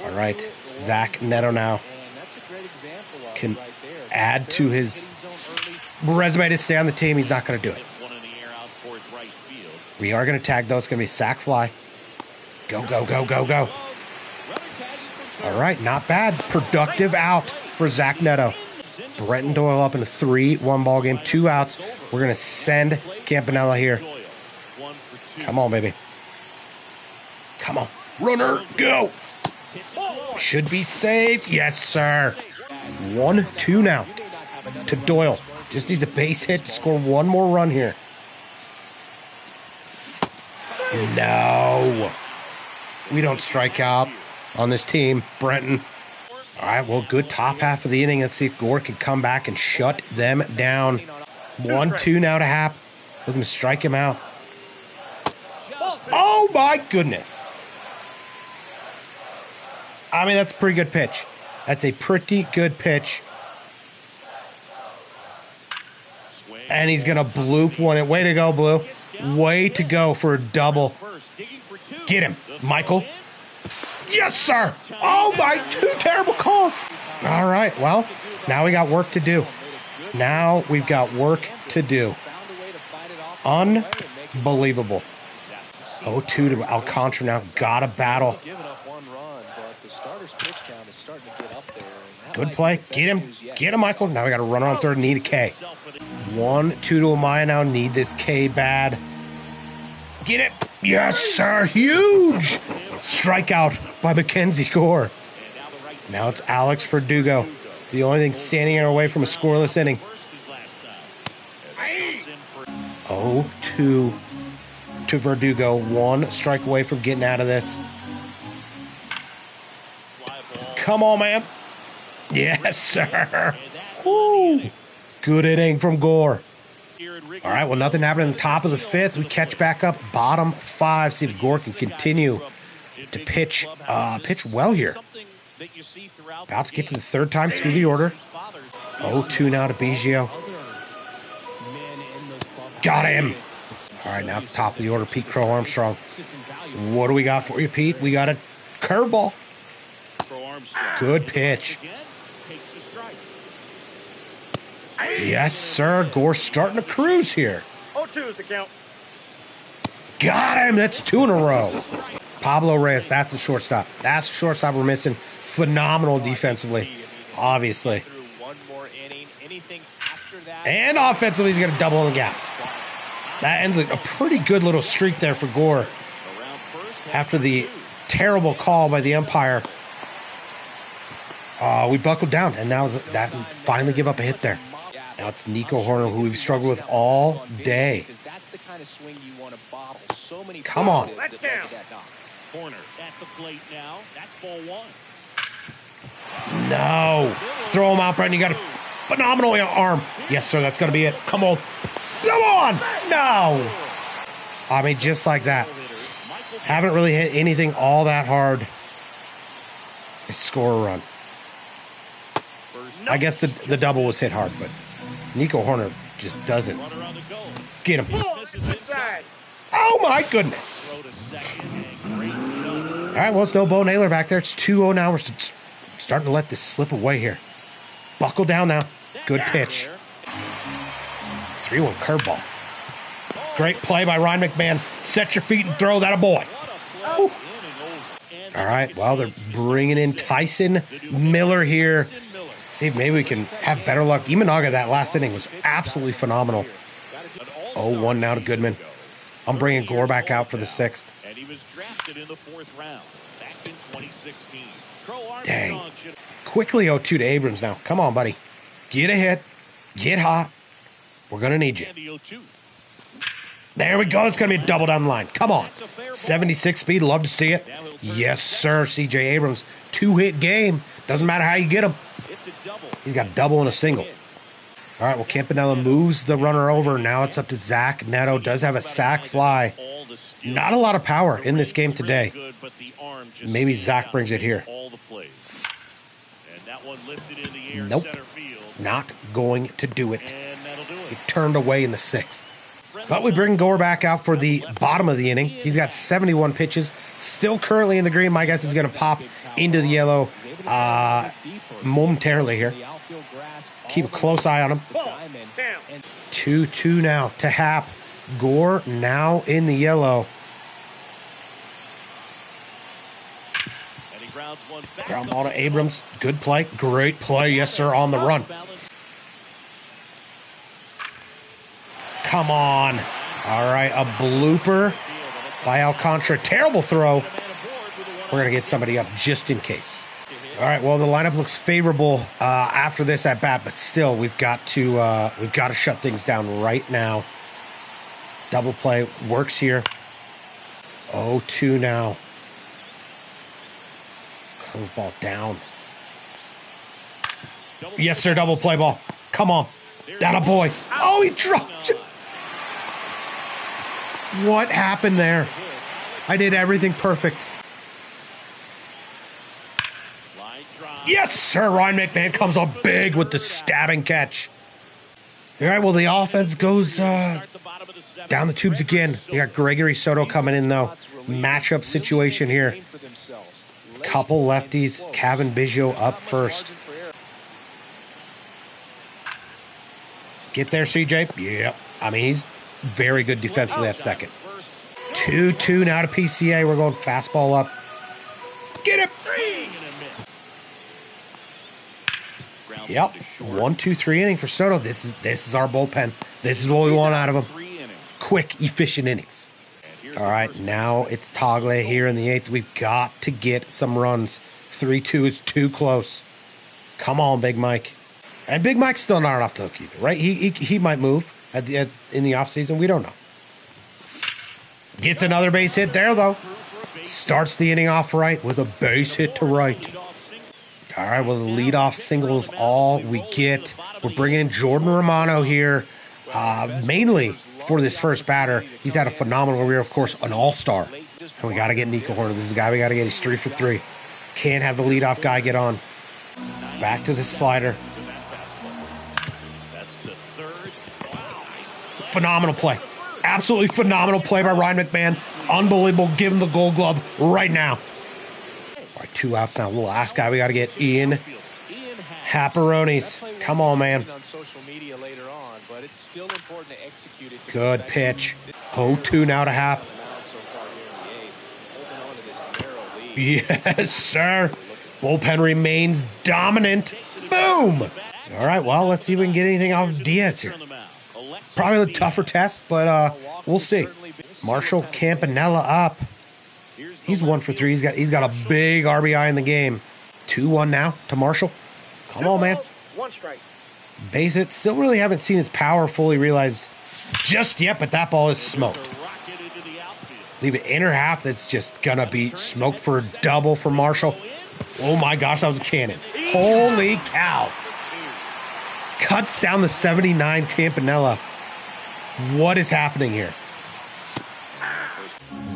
All right. Zach Neto now can add to his resume to stay on the team. He's not going to do it. We are going to tag, though. It's going to be a sac fly. Go, go, go, go, go. All right, not bad. Productive out for Zach Neto. Brenton Doyle up in a 3-1 ball game, 2 outs. We're going to send Campanella here. Come on, baby. Come on. Runner, go. Should be safe. Yes, sir. 1-2 now to Doyle. Just needs a base hit to score 1 more run here. No. We don't strike out on this team, Brenton. All right, well, good top half of the inning. Let's see if Gore can come back and shut them down. 1-2 now to Hap. Looking to strike him out. Oh, my goodness. I mean, that's a pretty good pitch. That's a pretty good pitch. And he's going to bloop one. Way to go, Blue. Way to go for a double. Get him, Michael. Yes, sir. Oh, my, 2 terrible calls. All right, well, now we got work to do. Now we've got work to do. Unbelievable. 0-2 to Alcantara now. Got to battle. Good play. Get him. Get him, Michael. Now we got a runner on third. Need a K. 1-2 to Amaya now. Need this K bad. Get it. Yes, sir. Huge strikeout by Mackenzie Gore. Now it's Alex Verdugo. The only thing standing in our way from a scoreless inning. 0-2 to Verdugo. 1 strike away from getting out of this. Come on, man. Yes, sir. Woo. Good inning from Gore. All right, well, nothing happened in the top of the 5th. We catch back up, bottom 5. See if Gore can continue to pitch well here. About to get to the 3rd time through the order. 0-2 now to Biggio. Got him. All right, now it's top of the order, Pete Crow Armstrong. What do we got for you, Pete? We got a curveball. Good pitch. Yes, sir. Gore's starting to cruise here. 0-2 is the count. Got him. That's 2 in a row. Pablo Reyes, that's the shortstop. That's the shortstop we're missing. Phenomenal defensively, obviously. And offensively, he's going to double in the gap. That ends a pretty good little streak there for Gore. After the terrible call by the umpire, we buckled down, and that finally give up a hit there. Now it's Nico Horner, who we've struggled with all day. Come on. Corner at the plate now. That's ball 1. No. Throw him out, Brendan. You got a phenomenal arm. Yes, sir. That's going to be it. Come on. Come on. No. I mean, just like that. Haven't really hit anything all that hard. They score a run. I guess the double was hit hard, but Nico Horner just doesn't. Get him. Oh, my goodness. All right, well, it's no Bo Naylor back there. It's 2-0 now. We're starting to let this slip away here. Buckle down now. Good pitch. 3-1 curveball. Great play by Ryan McMahon. Set your feet and throw that a boy. Oh. All right, well, they're bringing in Tyson Miller here. See if maybe we can have better luck. Imanaga, that last inning was absolutely phenomenal. 0-1 now to Goodman. I'm bringing Gore back out for the 6th. And he was drafted in the 4th round back in 2016. Dang. Quickly 0-2 to Abrams now. Come on, buddy. Get a hit. Get hot. We're going to need you. There we go. It's going to be a double down the line. Come on. 76 speed. Love to see it. Yes, sir. C.J. Abrams. 2-hit game. Doesn't matter how you get him. He's got a double and a single. All right, well, Campanella moves the runner over. Now it's up to Zach Neto. Does have a sac fly. Not a lot of power in this game today. Maybe Zach brings it here. Nope. Not going to do it. It turned away in the 6th. But we bring Gore back out for the bottom of the inning. He's got 71 pitches. Still currently in the green. My guess is going to pop into the yellow momentarily here. Keep a close eye on him. 2-2 now to Hap. Gore now in the yellow. Ground ball to Abrams. Good play. Great play. Yes, sir, on the run. Come on. All right, a blooper by Alcantara. Terrible throw. We're going to get somebody up just in case. All right, well, the lineup looks favorable after this at bat, but still, we've got to shut things down right now. Double play works here. 0-2 now. Curveball down. Yes, sir, double play ball. Come on. That a boy. Oh, he dropped it. What happened there? I did everything perfect. Yes, sir. Ryan McMahon comes up big with the stabbing catch. All right, well, the offense goes down the tubes again. We got Gregory Soto coming in, though. Matchup situation here. Couple lefties. Kevin Biggio up first. Get there, CJ. Yep. I mean, he's very good defensively at second. 2-2 now to PCA. We're going fastball up. Get it. Yep. 1-2-3 inning for Soto. This is our bullpen. This is what we want out of him. Quick, efficient innings. All right, now it's Tagle here in the 8th. We've got to get some runs. 3-2 is too close. Come on, Big Mike. And Big Mike's still not off the hook either, right? He might move in the offseason. We don't know. Gets another base hit there, though. Starts the inning off right with a base hit to right. All right, well, the leadoff single is all we get. We're bringing in Jordan Romano here, mainly for this first batter. He's had a phenomenal career, of course, an all-star. And we got to get Nico Horner. This is the guy we got to get. He's 3 for 3. Can't have the leadoff guy get on. Back to the slider. Phenomenal play. Absolutely phenomenal play by Ryan McMahon. Unbelievable. Give him the gold glove right now. All right, 2 outs now. The last guy we got to get, Ian Happeronis. Come on, man. Good pitch. 0-2 now to Hap. Yes, sir. Bullpen remains dominant. Boom. All right, well, let's see if we can get anything off of Diaz here. Probably a tougher test, but we'll see. Marshall Campanella up. He's 1 for 3. He's got a big RBI in the game. 2-1 now to Marshall. Come on, man. 1 strike. Base hit. Still really haven't seen his power fully realized just yet, but that ball is smoked. Leave it inner half. That's just gonna be smoked for a double for Marshall. Oh my gosh, that was a cannon. Holy cow. Cuts down the 79 Campanella. What is happening here?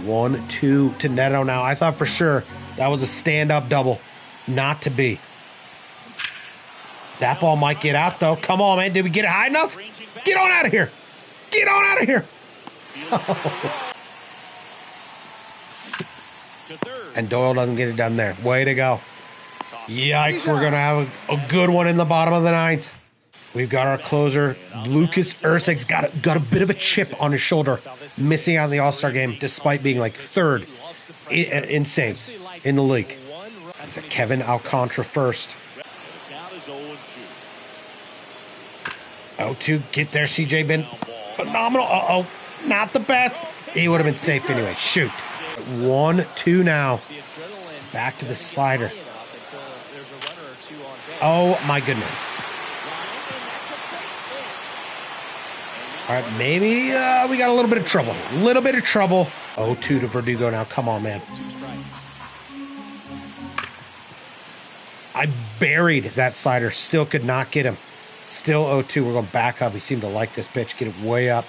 1-2 to Neto now. I thought for sure that was a stand-up double. Not to be. That ball might get out, though. Come on, man. Did we get it high enough? Get on out of here. Get on out of here. And Doyle doesn't get it done there. Way to go. Yikes, we're going to have a good one in the bottom of the 9th. We've got our closer, Lucas Urseg's got a bit of a chip on his shoulder, missing out in the All-Star game despite being like 3rd in saves in the league. Kevin Alcantara first. 0-2, get there, CJ been phenomenal. Uh-oh, not the best. He would have been safe anyway. Shoot. 1-2 now. Back to the slider. Oh, my goodness. All right, maybe we got a little bit of trouble. A little bit of trouble. 0-2 to Verdugo now. Come on, man. I buried that slider. Still could not get him. Still 0-2. We're going back up. He seemed to like this pitch. Get it way up.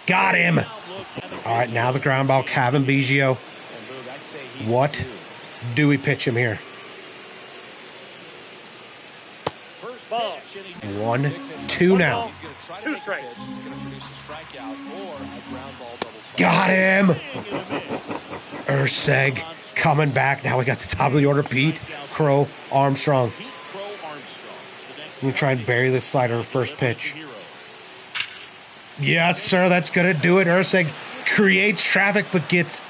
Got him. All right, now the ground ball. Kevin Biggio. What do we pitch him here? 1-2 now. 2 strikes. Got him. Urseg coming back. Now we got the top of the order. Pete Crow Armstrong. I'm going to try and bury this slider first pitch. Yes, sir. That's going to do it. Urseg creates traffic but gets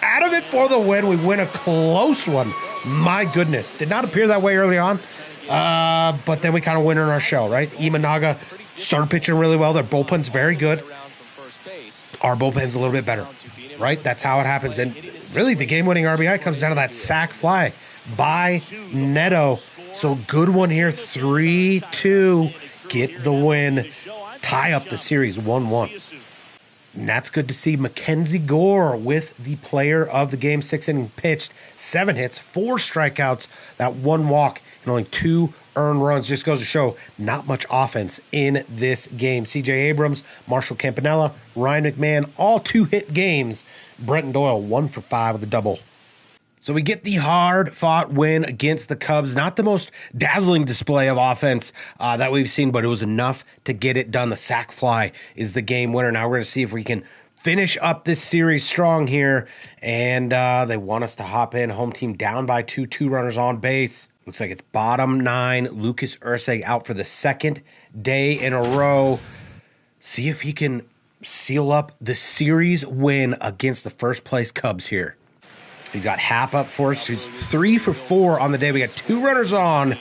out of it for the win. We win a close one. My goodness. Did not appear that way early on. But then we kind of win in our shell, right? Imanaga started pitching really well. Their bullpen's very good. Our bullpen's a little bit better, right? That's how it happens. And really, the game-winning RBI comes down to that sac fly by Neto. So good one here, 3-2. Get the win. Tie up the series 1-1. And that's good to see. Mackenzie Gore with the player of the game. 6 innings pitched, 7 hits, 4 strikeouts, that 1 walk, and only 2 earned runs. Just goes to show not much offense in this game. CJ Abrams, Marshall Campanella, Ryan McMahon, all 2-hit games. Brenton Doyle, 1 for 5 with a double. So we get the hard-fought win against the Cubs. Not the most dazzling display of offense that we've seen, but it was enough to get it done. The sac fly is the game winner. Now we're going to see if we can finish up this series strong here. And they want us to hop in. Home team down by 2 runners on base. Looks like it's bottom 9. Lucas Urseg out for the 2nd day in a row. See if he can seal up the series win against the first-place Cubs here. He's got Hap up for us. He's 3 for 4 on the day. We got 2 runners on.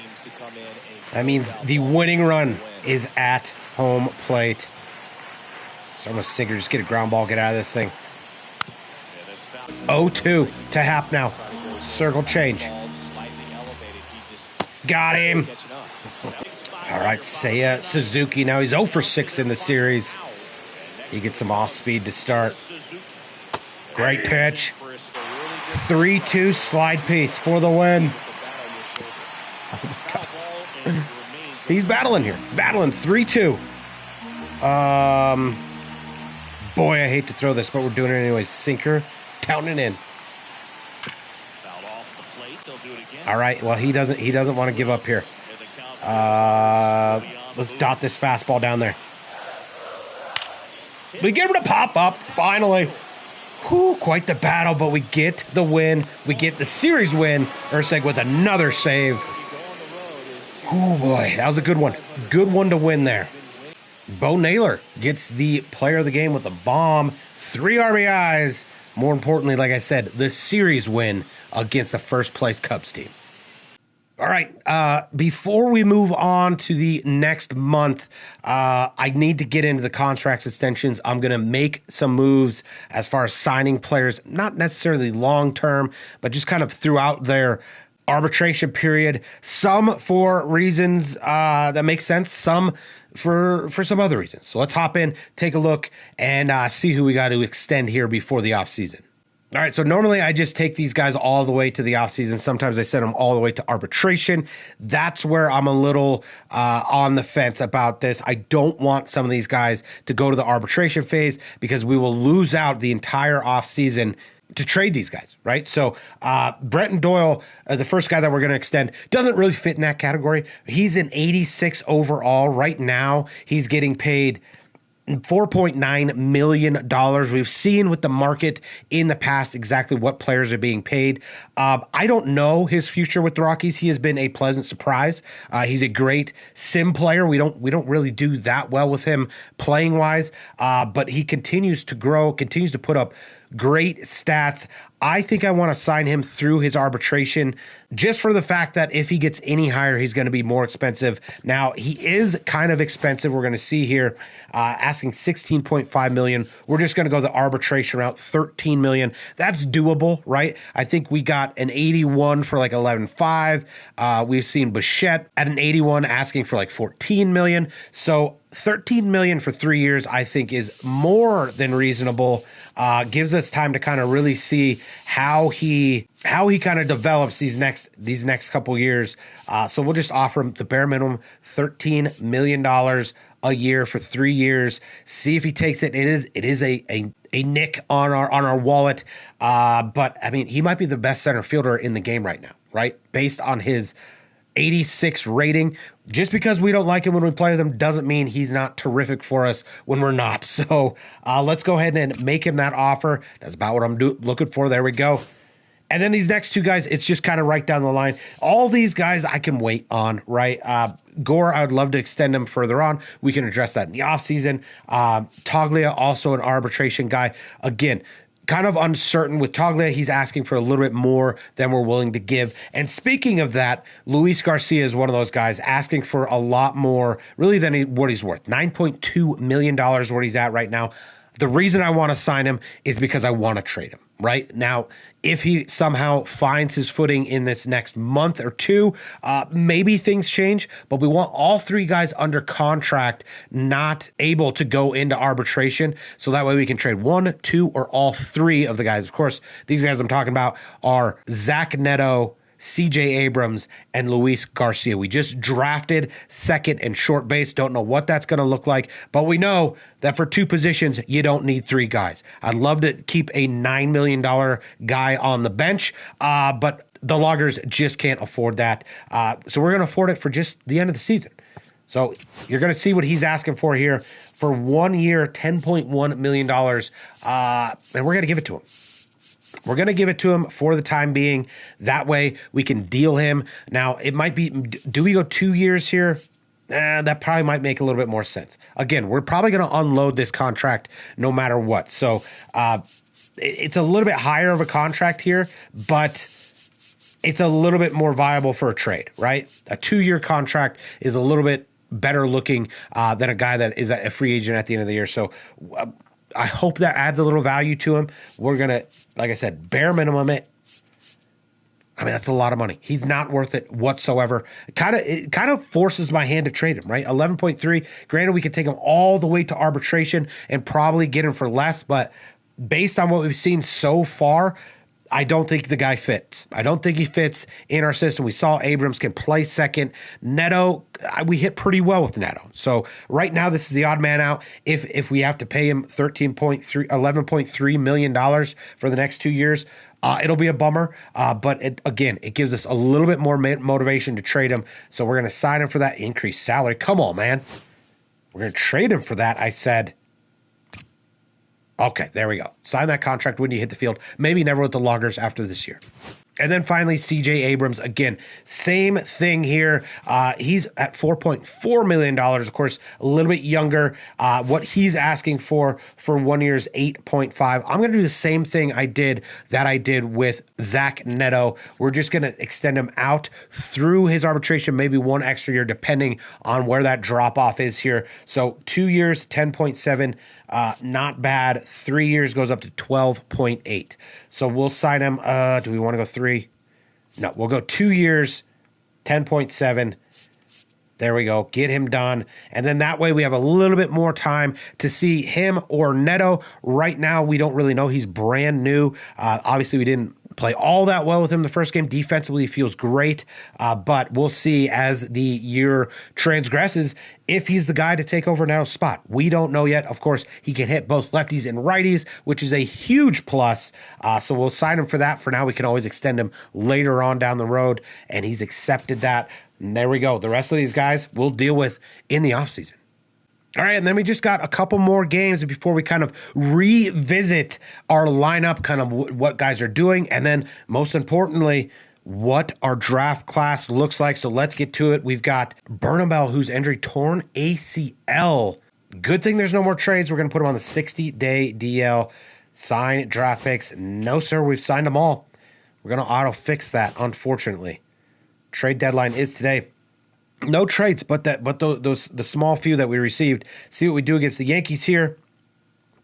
That means the winning run is at home plate. So I'm going to sinker, just get a ground ball, get out of this thing. 0-2 to Hap now. Circle change. Got him. All right, Seiya Suzuki. Now he's 0 for 6 in the series. He gets some off speed to start. Great pitch. 3-2 slide piece for the win. Oh my God. He's battling here. Battling 3-2. Boy, I hate to throw this, but we're doing it anyways. Sinker, down and in. All right. Well, he doesn't want to give up here. Let's dot this fastball down there. We get him to pop up finally. Whew, quite the battle, but we get the win. We get the series win. Urseg with another save. Oh boy, that was a good one. Good one to win there. Bo Naylor gets the player of the game with a bomb. 3 RBIs. More importantly, like I said, the series win against the first place Cubs team. All right, before we move on to the next month, I need to get into the contract extensions. I'm going to make some moves as far as signing players, not necessarily long-term, but just kind of throughout their arbitration period. Some for reasons that make sense, some for some other reasons. So let's hop in, take a look, and see who we got to extend here before the offseason. All right, so normally I just take these guys all the way to the offseason. Sometimes I send them all the way to arbitration. That's where I'm a little on the fence about this. I don't want some of these guys to go to the arbitration phase because we will lose out the entire offseason to trade these guys, right? So Brenton Doyle, the first guy that we're going to extend, doesn't really fit in that category. He's an 86 overall. Right now, he's getting paid $4.9 million. We've seen with the market in the past exactly what players are being paid. I don't know his future with the Rockies. He has been a pleasant surprise. He's a great sim player. We don't really do that well with him playing wise, but he continues to grow, continues to put up great stats. I think I want to sign him through his arbitration just for the fact that if he gets any higher, he's going to be more expensive. Now, he is kind of expensive. We're going to see here asking $16.5 million. We're just going to go the arbitration route, $13 million. That's doable, right? I think we got an 81 for like 11.5. We've seen Bichette at an 81 asking for like $14 million. So $13 million for 3 years, I think, is more than reasonable. Gives us time to kind of really see how he kind of develops these next couple years. So we'll just offer him the bare minimum, $13 million a year for 3 years. See if he takes it. It is a nick on our wallet. But I mean, he might be the best center fielder in the game right now, right? Based on his 86 rating. Just because we don't like him when we play with him doesn't mean he's not terrific for us when we're not. So let's go ahead and make him that offer. That's about what I'm looking for. There we go. And then these next two guys, it's just kind of right down the line. All these guys I can wait on, right? Gore, I would love to extend him further on. We can address that in the offseason. Toglia, also an arbitration guy. Again, kind of uncertain with Toglia. He's asking for a little bit more than we're willing to give. And speaking of that, Luis Garcia is one of those guys asking for a lot more, really, than what he's worth. $9.2 million where he's at right now. The reason I want to sign him is because I want to trade him. Right now, if he somehow finds his footing in this next month or two, maybe things change, but we want all three guys under contract, not able to go into arbitration. So that way we can trade 1, 2, or all 3 of the guys. Of course, these guys I'm talking about are Zach Neto, CJ Abrams, and Luis Garcia. We just drafted second and short base. Don't know what that's going to look like, but we know that for 2 positions, you don't need 3 guys. I'd love to keep a $9 million guy on the bench, but the Loggers just can't afford that. So we're going to afford it for just the end of the season. So you're going to see what he's asking for here for 1 year, $10.1 million, and we're going to give it to him. We're going to give it to him for the time being. That way we can deal him. Now, it might be, do we go 2 years here? That probably might make a little bit more sense. Again, we're probably going to unload this contract no matter what. So it's a little bit higher of a contract here, but it's a little bit more viable for a trade, right? A 2-year contract is a little bit better looking than a guy that is a free agent at the end of the year. So I hope that adds a little value to him. We're going to, like I said, bare minimum it. I mean, that's a lot of money. He's not worth it whatsoever. It kind of forces my hand to trade him, right? 11.3. Granted, we could take him all the way to arbitration and probably get him for less, but based on what we've seen so far, I don't think the guy fits. I don't think he fits in our system. We saw Abrams can play second. Neto, we hit pretty well with Neto. So right now, this is the odd man out. If we have to pay him $11.3 million for the next 2 years, it'll be a bummer. But it gives us a little bit more motivation to trade him. So we're going to sign him for that increased salary. Come on, man. We're going to trade him for that, I said. Okay, there we go. Sign that contract when you hit the field. Maybe never with the Loggers after this year. And then finally, C.J. Abrams. Again, same thing here. He's at $4.4 million. Of course, a little bit younger. What he's asking for 1 year's $8.5. I'm going to do the same thing I did with Zach Neto. We're just going to extend him out through his arbitration, maybe 1 extra year, depending on where that drop-off is here. So 2 years, 10.7. Not bad. 3 years goes up to 12.8. So we'll sign him. Do we want to go 3? No, we'll go 2 years, 10.7. There we go. Get him done. And then that way we have a little bit more time to see him or Neto. Right now, we don't really know. He's brand new. Obviously, we didn't play all that well with him the first game. Defensively, he feels great. But we'll see as the year transgresses if he's the guy to take over Neto's spot. We don't know yet. Of course, he can hit both lefties and righties, which is a huge plus. So we'll sign him for that. For now, we can always extend him later on down the road. And he's accepted that. And there we go. The rest of these guys we'll deal with in the offseason. All right, and then we just got a couple more games before we kind of revisit our lineup, kind of what guys are doing, and then most importantly, what our draft class looks like. So let's get to it. We've got Burnham, who's injury torn ACL. Good thing there's no more trades. We're going to put him on the 60-day DL. Sign draft picks. No, sir, we've signed them all. We're going to auto-fix that, unfortunately. Trade deadline is today. No trades, but the small few that we received. See what we do against the Yankees here.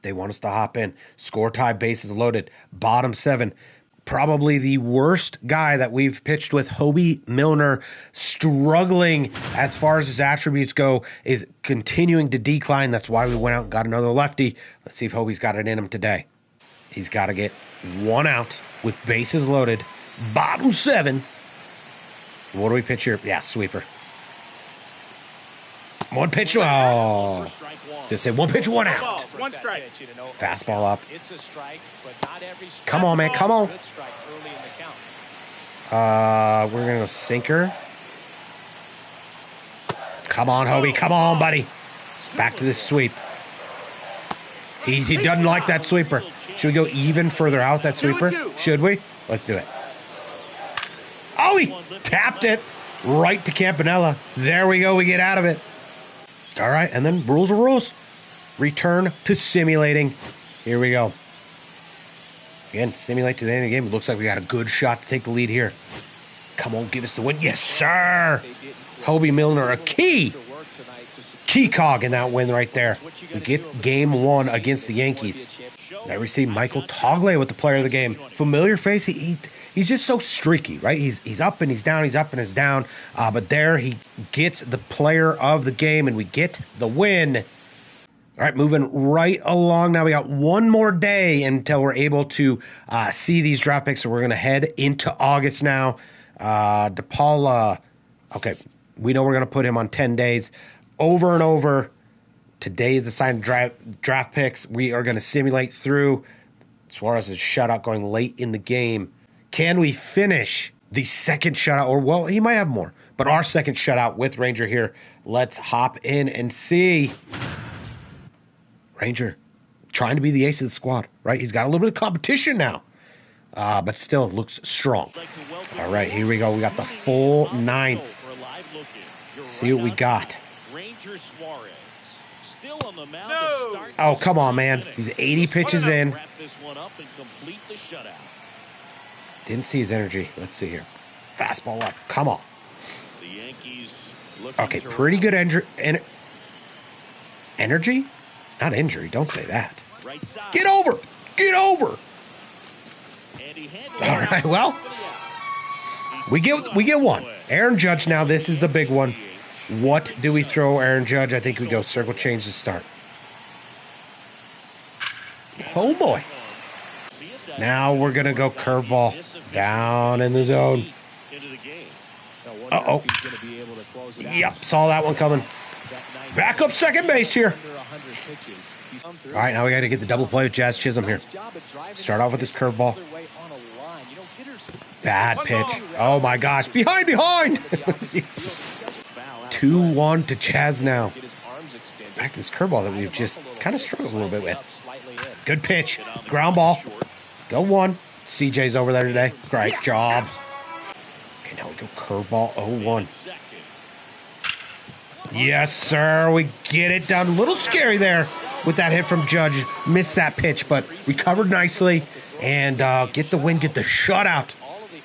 They want us to hop in. Score tie, bases loaded. Bottom 7. Probably the worst guy that we've pitched with. Hobie Milner struggling as far as his attributes go, is continuing to decline. That's why we went out and got another lefty. Let's see if Hobie's got it in him today. He's got to get 1 out with bases loaded. Bottom 7. What do we pitch here? Yeah, sweeper. 1 pitch. Oh, just say 1 pitch, 1 out. 1 strike. Fastball up. It's a strike, but not every strike. Come on, man. Come on. Good strike early in the count. We're gonna go sinker. Come on, Hobie. Come on, buddy. Back to this sweep. He doesn't like that sweeper. Should we go even further out that sweeper? Should we? Let's do it. Oh, he tapped it right to Campanella. There we go. We get out of it. All right, and then rules are rules. Return to simulating. Here we go. Again, simulate to the end of the game. It looks like we got a good shot to take the lead here. Come on, give us the win. Yes, sir. Hobie Milner, a key cog in that win right there. We get game 1 against the Yankees. Now we see Michael Togle with the player of the game. Familiar face. He's just so streaky, right? He's up and he's down. He's up and he's down. But there he gets the player of the game, and we get the win. All right, moving right along. Now we got 1 more day until we're able to see these draft picks. So we're going to head into August now. DePaula, okay, we know we're going to put him on 10 days. Over and over, today is the signed draft picks. We are going to simulate through. Suarez's shutout going late in the game. Can we finish the second shutout? Or, well, he might have more. But our second shutout with Ranger here. Let's hop in and see. Ranger trying to be the ace of the squad, right? He's got a little bit of competition now. But still looks strong. All right, here we go. We got the full 9th. See what we got. Ranger Suarez still on the mound. Oh, come on, man. He's 80 pitches in. Wrap this one up and complete the shutout. Didn't see his energy. Let's see here. Fastball up. Come on. The Yankees Okay, pretty good energy? Not injury. Don't say that. Right side. Get over. Get over. And he handles All it right, well, for the out. we get one. Aaron Judge now. This is the big one. What do we throw Aaron Judge? I think we go circle change to start. Oh, boy. Now we're going to go curveball down in the zone. Uh-oh. Yep, saw that one coming. Back up second base here. All right, now we got to get the double play with Jazz Chisholm here. Start off with this curveball. Bad pitch. Oh, my gosh. Behind. 2-1 to Jazz now. Back to this curveball that we've just kind of struggled a little bit with. Good pitch. Ground ball. Go one. CJ's over there today. Great job. Okay, now we go curveball 0-1. Yes, sir. We get it done. A little scary there with that hit from Judge. Missed that pitch, but recovered nicely. And get the win, get the shutout.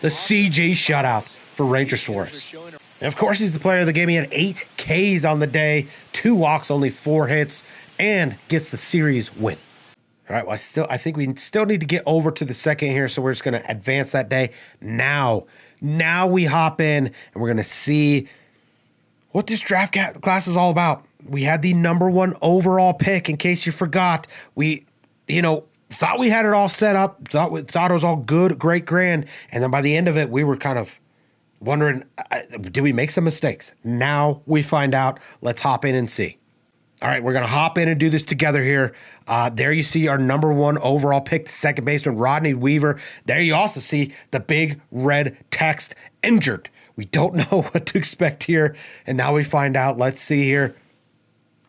The CJ shutout for Ranger Suarez. And, of course, he's the player of the game. He had 8 Ks on the day, 2 walks, only 4 hits, and gets the series win. All right, well, I think we still need to get over to the second here, so we're just going to advance that day. Now we hop in, and we're going to see what this draft class is all about. We had the #1 overall pick, in case you forgot. We, thought we had it all set up, thought it was all good, great, grand, and then by the end of it, we were kind of wondering, did we make some mistakes? Now we find out. Let's hop in and see. All right, we're going to hop in and do this together here. There you see our #1 overall pick, the second baseman, Rodney Weaver. There you also see the big red text, injured. We don't know what to expect here, and now we find out. Let's see here.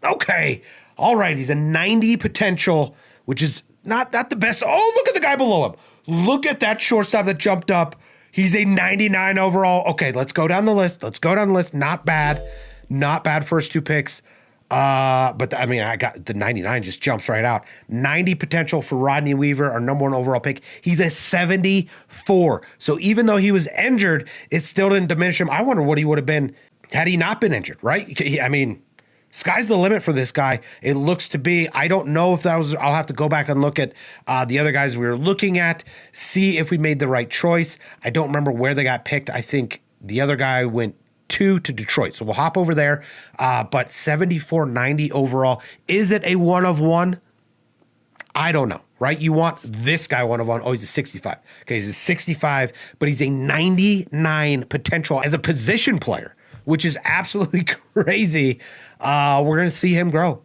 Okay, all right, he's a 90 potential, which is not the best. Oh, look at the guy below him. Look at that shortstop that jumped up. He's a 99 overall. Okay, let's go down the list. Not bad. Not bad first 2 picks. But I mean, I got the 99 just jumps right out. 90 potential for Rodney Weaver, our #1 overall pick. He's a 74. So even though he was injured, it still didn't diminish him. I wonder what he would have been had he not been injured, right? I mean, sky's the limit for this guy. It looks to be. I don't know if that was. I'll have to go back and look at the other guys we were looking at, see if we made the right choice. I don't remember where they got picked. I think the other guy went 2 to Detroit. So we'll hop over there. But 74, 90 overall. Is it a 1 of 1? I don't know, right? You want this guy 1 of 1. Oh, he's a 65. Okay, he's a 65, but he's a 99 potential as a position player, which is absolutely crazy. We're going to see him grow.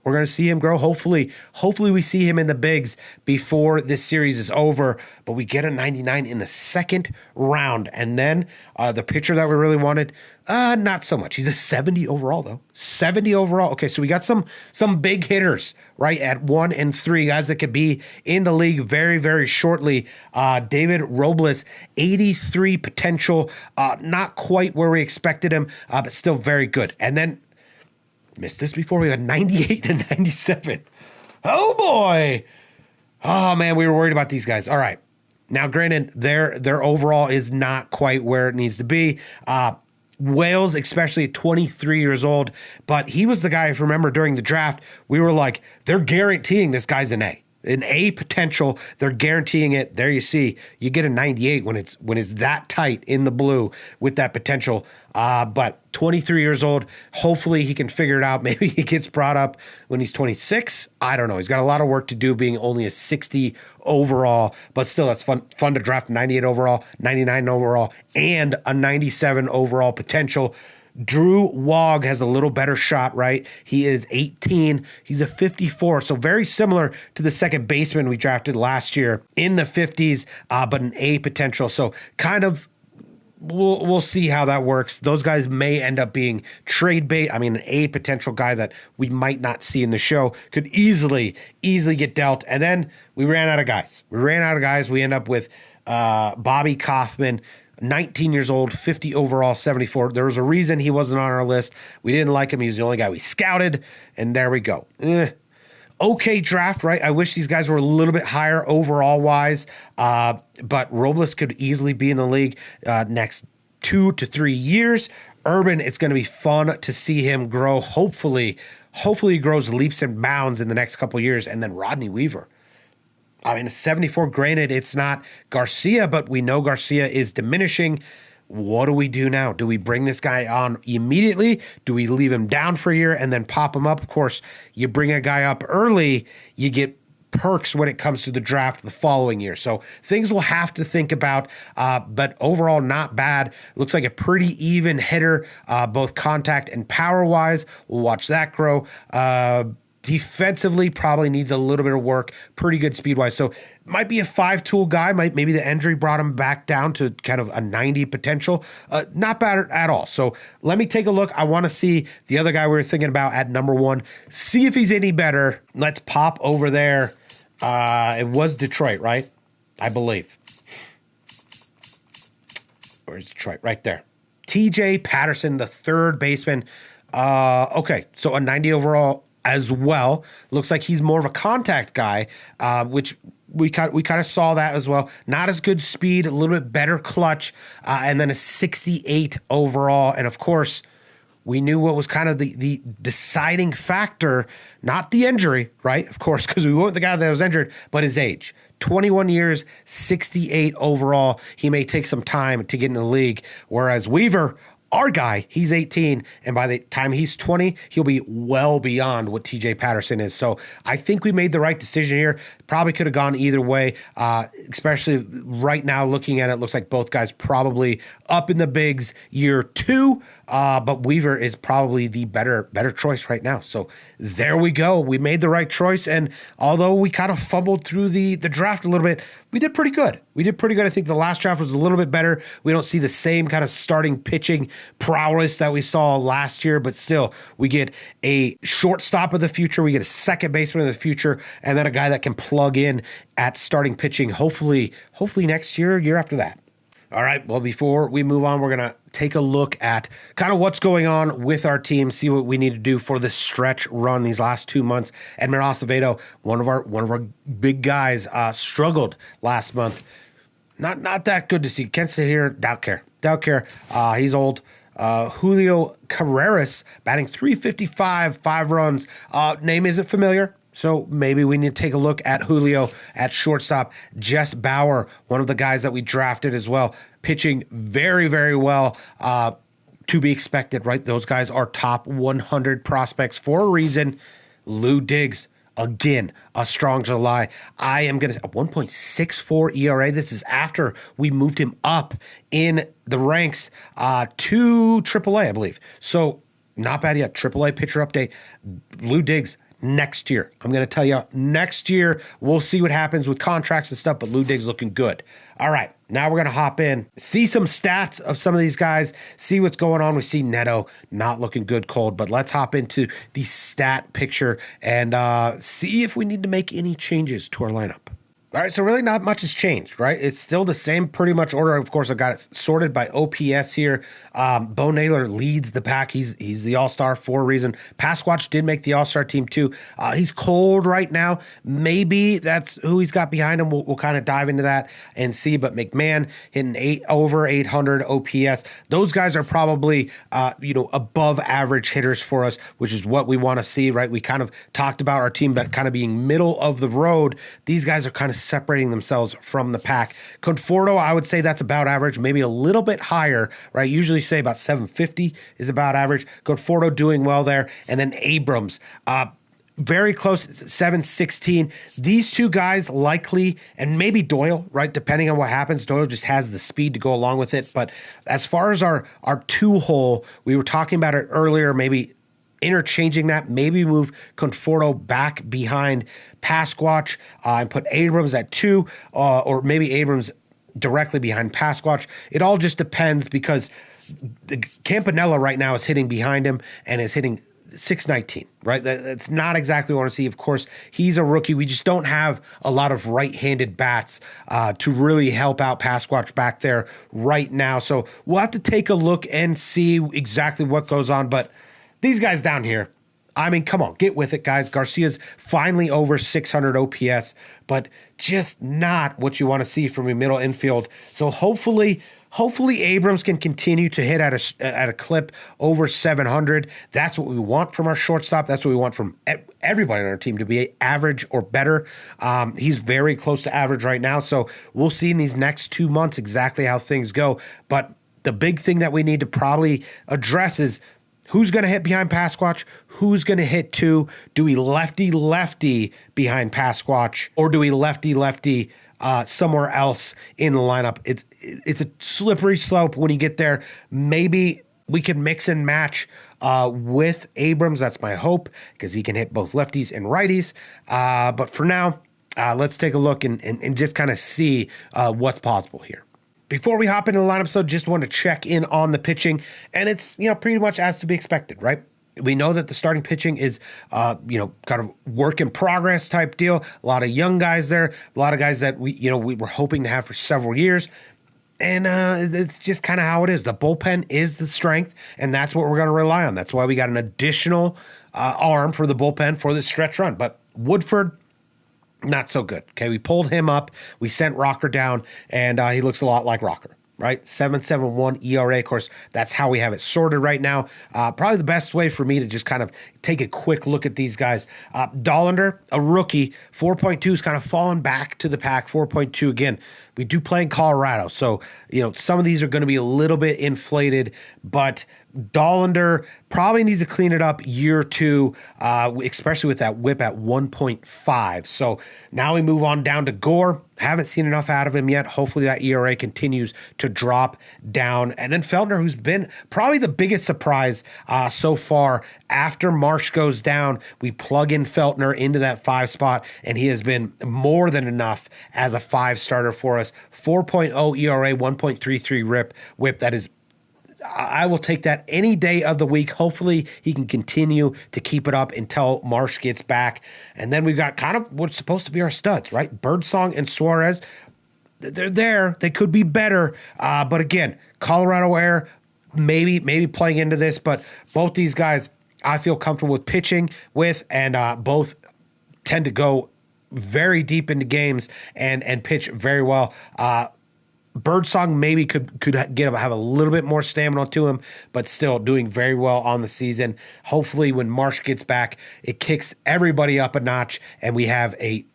Hopefully we see him in the bigs before this series is over, but we get a 99 in the second round. And then the pitcher that we really wanted, not so much. He's a 70 overall, though. 70 overall. Okay, so we got some big hitters, right, at 1 and 3, guys that could be in the league very, very shortly. David Robles, 83 potential, not quite where we expected him, but still very good. And then missed this before. We had 98 and 97. Oh, boy. Oh, man, we were worried about these guys. All right. Now, granted, their overall is not quite where it needs to be. Wales, especially at 23 years old, but he was the guy, if you remember, during the draft, we were like, they're guaranteeing this guy's an A potential. They're guaranteeing it. There you see, you get a 98 when it's that tight in the blue with that potential. But 23 years old, hopefully he can figure it out. Maybe he gets brought up when he's 26. I don't know. He's got a lot of work to do being only a 60 overall, but still that's fun to draft 98 overall, 99 overall, and a 97 overall potential. Drew Wog has a little better shot, right? He is 18. He's a 54, so very similar to the second baseman we drafted last year in the 50s, but an A potential. So kind of we'll see how that works. Those guys may end up being trade bait. I mean, an A potential guy that we might not see in the show could easily get dealt. And then we ran out of guys. We end up with Bobby Kaufman, 19 years old, 50 overall, 74. There was a reason he wasn't on our list. We didn't like him. He was the only guy we scouted, and there we go. Okay draft, right? I wish these guys were a little bit higher overall-wise, but Robles could easily be in the league next 2 to 3 years. Urban, it's going to be fun to see him grow. Hopefully he grows leaps and bounds in the next couple of years. And then Rodney Weaver. I mean, 74, granted, it's not Garcia, but we know Garcia is diminishing. What do we do now? Do we bring this guy on immediately? Do we leave him down for a year and then pop him up? Of course, you bring a guy up early, you get perks when it comes to the draft the following year. So things we'll have to think about, but overall not bad. Looks like a pretty even hitter, both contact and power-wise. We'll watch that grow. Defensively, probably needs a little bit of work. Pretty good speed-wise. So might be a 5-tool guy. Maybe the injury brought him back down to kind of a 90 potential. Not bad at all. So let me take a look. I want to see the other guy we were thinking about at number 1. See if he's any better. Let's pop over there. It was Detroit, right? I believe. Where's Detroit? Right there. TJ Patterson, the third baseman. Okay, so a 90 overall as well. Looks like he's more of a contact guy, which we kind of saw that as well. Not as good speed, a little bit better clutch, and then a 68 overall. And of course, we knew what was kind of the deciding factor, not the injury, right? Of course, because we went with the guy that was injured, but his age. 21 years, 68 overall. He may take some time to get in the league, whereas Weaver, our guy, he's 18, and by the time he's 20, he'll be well beyond what TJ Patterson is. So I think we made the right decision here. Probably could have gone either way, especially right now looking at it. Looks like both guys probably up in the bigs year 2, but Weaver is probably the better choice right now. So there we go. We made the right choice, and although we kind of fumbled through the draft a little bit, we did pretty good. I think the last draft was a little bit better. We don't see the same kind of starting pitching prowess that we saw last year, but still, we get a shortstop of the future, we get a second baseman of the future, and then a guy that can plug in at starting pitching, hopefully next year after that. All right, well, before we move on, we're going to take a look at kind of what's going on with our team, see what we need to do for this stretch run these last 2 months. Edmund Acevedo, one of our big guys, struggled last month. Not that good to see. Can't sit here, doubt care. He's old. Julio Carreras batting .355, 5 runs. Name isn't familiar, so maybe we need to take a look at Julio at shortstop. Jess Bauer, one of the guys that we drafted as well, pitching very, very well. To be expected, right? Those guys are top 100 prospects for a reason. Lou Diggs, again, a strong July. I am going to 1.64 ERA. This is after we moved him up in the ranks to AAA, I believe. So not bad yet. AAA pitcher update. Lou Diggs next year. I'm going to tell you next year. We'll see what happens with contracts and stuff, but Lou Diggs looking good. All right, now we're going to hop in, see some stats of some of these guys, see what's going on. We see Neto not looking good cold, but let's hop into the stat picture and see if we need to make any changes to our lineup. All right, so really not much has changed, right? It's still the same pretty much order. Of course, I've got it sorted by OPS here. Bo Naylor leads the pack. He's the all-star for a reason. Pasquatch did make the all-star team too. He's cold right now. Maybe that's who he's got behind him. We'll kind of dive into that and see. But McMahon hitting over 800 OPS. Those guys are probably above average hitters for us, which is what we want to see, right? We kind of talked about our team that kind of being middle of the road. These guys are kind of separating themselves from the pack. Conforto, I would say that's about average, maybe a little bit higher, right? Usually say about 750 is about average. Conforto doing well there. And then Abrams, very close, 716. These two guys likely, and maybe Doyle, right? Depending on what happens, Doyle just has the speed to go along with it. But as far as our 2-hole, we were talking about it earlier, maybe interchanging that, maybe move Conforto back behind Pasquatch and put Abrams at 2, or maybe Abrams directly behind Pasquatch. It all just depends because the Campanella right now is hitting behind him and is hitting 619, right? That's not exactly what I want to see. Of course, he's a rookie. We just don't have a lot of right-handed bats to really help out Pasquatch back there right now. So we'll have to take a look and see exactly what goes on. But these guys down here, I mean, come on, get with it, guys. Garcia's finally over 600 OPS, but just not what you want to see from your middle infield. So hopefully Hopefully Abrams can continue to hit at a clip over 700. That's what we want from our shortstop. That's what we want from everybody on our team, to be average or better. He's very close to average right now, so we'll see in these next 2 months exactly how things go. But the big thing that we need to probably address is who's going to hit behind Pasquatch? Who's going to hit two? Do we lefty behind Pasquatch, or do we lefty somewhere else in the lineup? It's a slippery slope when you get there. Maybe we can mix and match with Abrams. That's my hope, because he can hit both lefties and righties. But for now, let's take a look and just kind of see what's possible here. Before we hop into the lineup, so just want to check in on the pitching, and it's, pretty much as to be expected, right? We know that the starting pitching is, kind of work in progress type deal. A lot of young guys there, a lot of guys that we were hoping to have for several years. And it's just kind of how it is. The bullpen is the strength, and that's what we're going to rely on. That's why we got an additional arm for the bullpen for this stretch run. But Woodford, not so good. Okay, we pulled him up. We sent Rocker down, and he looks a lot like Rocker, right? 7.71 ERA. Of course, that's how we have it sorted right now. Probably the best way for me to just kind of take a quick look at these guys. Dollander, a rookie, 4.2 is kind of fallen back to the pack. 4.2 again. We do play in Colorado, so some of these are going to be a little bit inflated, but Dollander probably needs to clean it up year two, especially with that whip at 1.5. So now we move on down to Gore. Haven't seen enough out of him yet. Hopefully that ERA continues to drop down. And then Feltner, who's been probably the biggest surprise so far. After Marsh goes down, we plug in Feltner into that 5 spot, and he has been more than enough as a 5 starter for us. 4.0 ERA, 1.33 whip. That is, I will take that any day of the week. Hopefully he can continue to keep it up until Marsh gets back. And then we've got kind of what's supposed to be our studs, right? Birdsong and Suarez. They're there. They could be better. But again, Colorado Air, maybe playing into this, but both these guys I feel comfortable with pitching with, and both tend to go very deep into games and pitch very well. Birdsong maybe could have a little bit more stamina to him, but still doing very well on the season. Hopefully when Marsh gets back, it kicks everybody up a notch, and we have a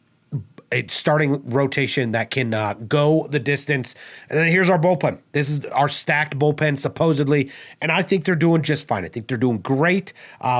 starting rotation that can go the distance. And then here's our bullpen. This is our stacked bullpen, supposedly, and I think they're doing just fine. I think they're doing great.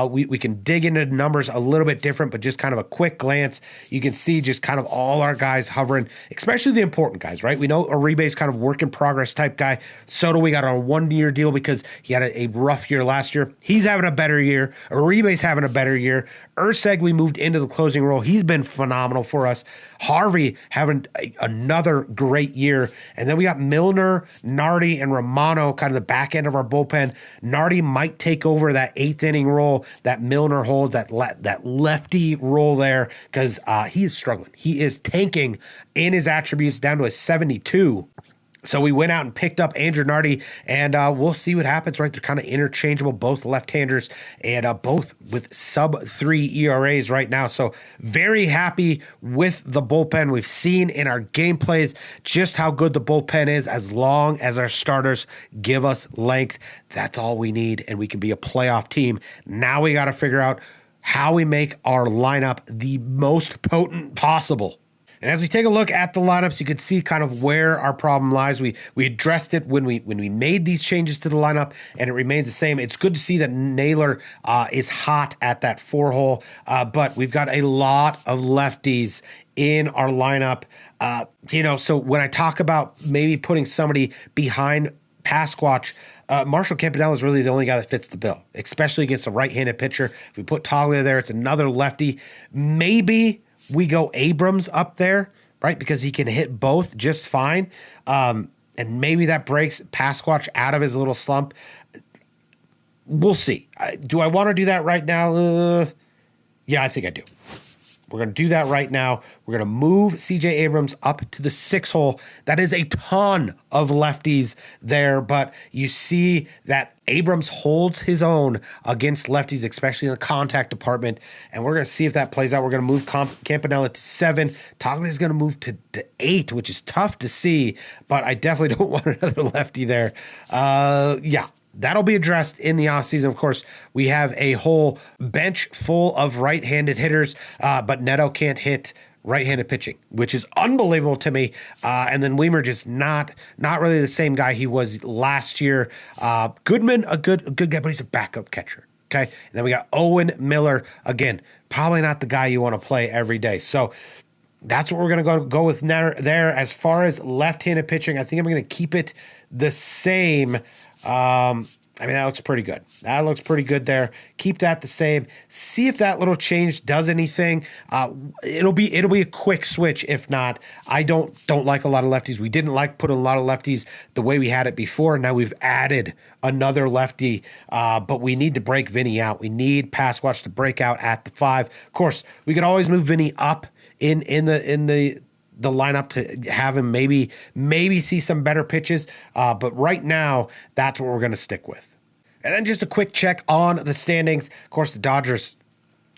We can dig into numbers a little bit different, but just kind of a quick glance, you can see just kind of all our guys hovering, especially the important guys, right? We know Uribe's kind of work in progress type guy. Soto, we got on a 1-year deal because he had a rough year last year. He's having a better year. Uribe's having a better year. Urseg, we moved into the closing role. He's been phenomenal for us. Harvey having another great year. And then we got Milner, Nardi, and Romano, kind of the back end of our bullpen. Nardi might take over that 8th inning role that Milner holds, that lefty role there, because he is struggling. He is tanking in his attributes down to a 72. So we went out and picked up Andrew Nardi, and we'll see what happens, right? They're kind of interchangeable, both left-handers, and both with sub-3 ERAs right now. So very happy with the bullpen. We've seen in our game plays just how good the bullpen is as long as our starters give us length. That's all we need, and we can be a playoff team. Now we got to figure out how we make our lineup the most potent possible. And as we take a look at the lineups, you can see kind of where our problem lies. We addressed it when we made these changes to the lineup, and it remains the same. It's good to see that Naylor is hot at that 4-hole, but we've got a lot of lefties in our lineup. So when I talk about maybe putting somebody behind Pasquatch, Marshall Campanella is really the only guy that fits the bill, especially against a right-handed pitcher. If we put Toglia there, it's another lefty. Maybe we go Abrams up there, right? Because he can hit both just fine. And maybe that breaks Pasquatch out of his little slump. We'll see. Do I want to do that right now? Yeah, I think I do. We're going to do that right now. We're going to move C.J. Abrams up to the 6 hole. That is a ton of lefties there, but you see that Abrams holds his own against lefties, especially in the contact department, and we're going to see if that plays out. We're going to move Campanella to 7. Togley is going to move to 8, which is tough to see, but I definitely don't want another lefty there. Yeah. That'll be addressed in the offseason. Of course, we have a whole bench full of right-handed hitters, but Neto can't hit right-handed pitching, which is unbelievable to me. And then Weimer just not really the same guy he was last year. Goodman, a good guy, but he's a backup catcher. Okay, and then we got Owen Miller, again, probably not the guy you want to play every day. So that's what we're going to go with there. As far as left-handed pitching, I think I'm going to keep it the same. I mean, that looks pretty good. That looks pretty good there. Keep that the same. See if that little change does anything. It'll be a quick switch. If not, I don't like a lot of lefties. We didn't like putting a lot of lefties the way we had it before. Now we've added another lefty, but we need to break Vinny out. We need Pasquatch to break out at the 5. Of course, we could always move Vinny up in the lineup to have him maybe see some better pitches. But right now, that's what we're going to stick with. And then just a quick check on the standings. Of course, the Dodgers,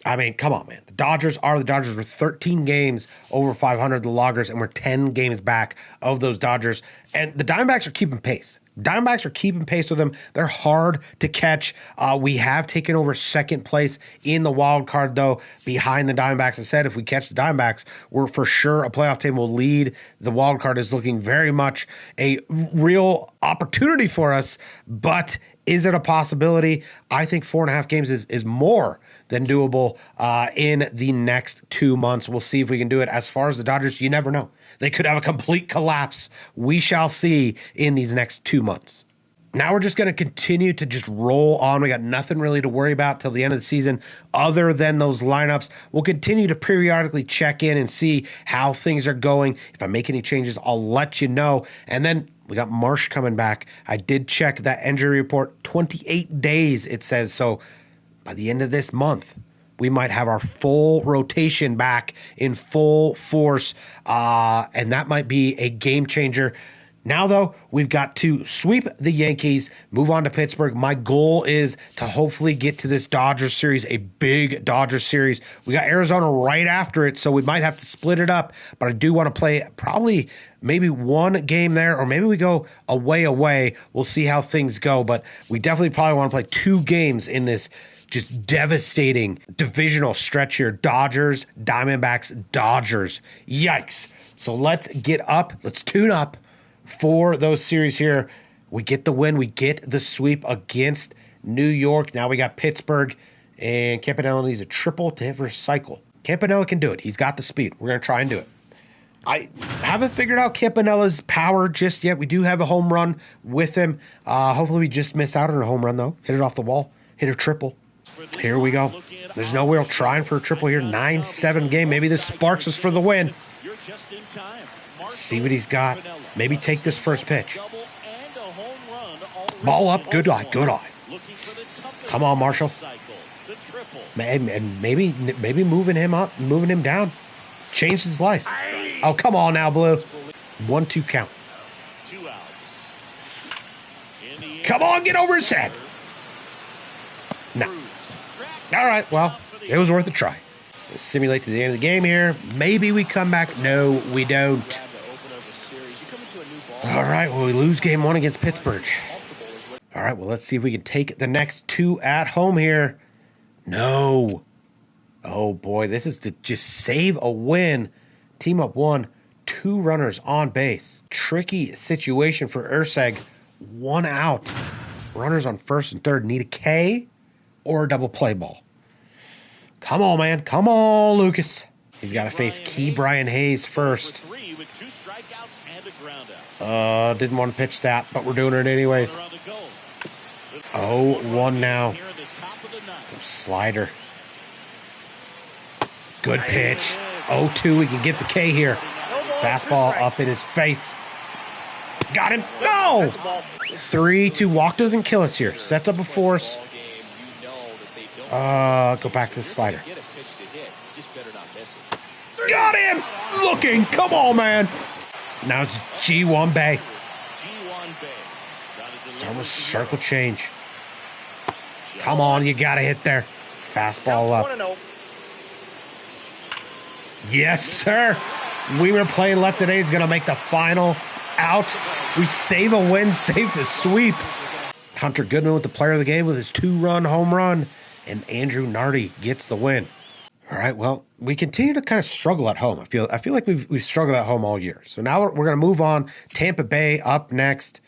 I mean, come on, man. The Dodgers. We're 13 games over 500, the Loggers, and we're 10 games back of those Dodgers. And the Diamondbacks are keeping pace. Diamondbacks are keeping pace with them. They're hard to catch. We have taken over second place in the wild card, though, behind the Diamondbacks. I said if we catch the Diamondbacks, we're for sure a playoff team will lead. The wild card is looking very much a real opportunity for us, but is it a possibility? I think 4.5 games is more than doable in the next 2 months. We'll see if we can do it. As far as the Dodgers, you never know. They could have a complete collapse. We shall see in these next 2 months. Now we're just going to continue to just roll on. We got nothing really to worry about till the end of the season other than those lineups. We'll continue to periodically check in and see how things are going. If I make any changes, I'll let you know. And then we got Marsh coming back. I did check that injury report. 28 days, it says. So by the end of this month, we might have our full rotation back in full force, and that might be a game changer. Now, though, we've got to sweep the Yankees, move on to Pittsburgh. My goal is to hopefully get to this Dodgers series, a big Dodgers series. We got Arizona right after it, so we might have to split it up, but I do want to play probably maybe one game there, or maybe we go away. We'll see how things go, but we definitely probably want to play 2 games in this just devastating divisional stretch here. Dodgers, Diamondbacks, Dodgers. Yikes. So let's get up. Let's tune up for those series here. We get the win. We get the sweep against New York. Now we got Pittsburgh, and Campanella needs a triple to hit for a cycle. Campanella can do it. He's got the speed. We're going to try and do it. I haven't figured out Campanella's power just yet. We do have a home run with him. Hopefully we just miss out on a home run, though. Hit it off the wall. Hit a triple. Here we go. There's no real trying for a triple here. 9-7 game. Maybe this sparks us for the win. See what he's got. Maybe take this first pitch. Ball up. Good eye. Good eye. Come on, Marshall. And maybe moving him up, moving him down, changed his life. Oh, come on now, Blue. 1-2 count. Come on, get over his head. No. All right, well, it was worth a try. Let's simulate to the end of the game here. Maybe we come back. No, we don't. All right, well, we lose game 1 against Pittsburgh. All right, well, let's see if we can take the next 2 at home here. No. Oh, boy, this is to just save a win. Team up 1, 2 runners on base. Tricky situation for Urseg. 1 out. Runners on first and third. Need a K or a double play ball. Come on, man. Come on, Lucas. He's got to face Key Brian Hayes first. Didn't want to pitch that, but we're doing it anyways. 0-1 now. Slider. Good pitch. 0-2. We can get the K here. Fastball up in his face. Got him. No! 3-2. Walk doesn't kill us here. Sets up a force. Go back to the slider. him. Looking. Come on, man. Now it's G1 Bay. Start with circle change. Come on, you got to hit there. Fastball up. Yes, sir. We were playing left today. He's going to make the final out. We save a win, save the sweep. Hunter Goodman with the player of the game with his 2-run home run. And Andrew Nardi gets the win. All right, well, we continue to kind of struggle at home. I feel like we've struggled at home all year. So now we're going to move on. Tampa Bay up next.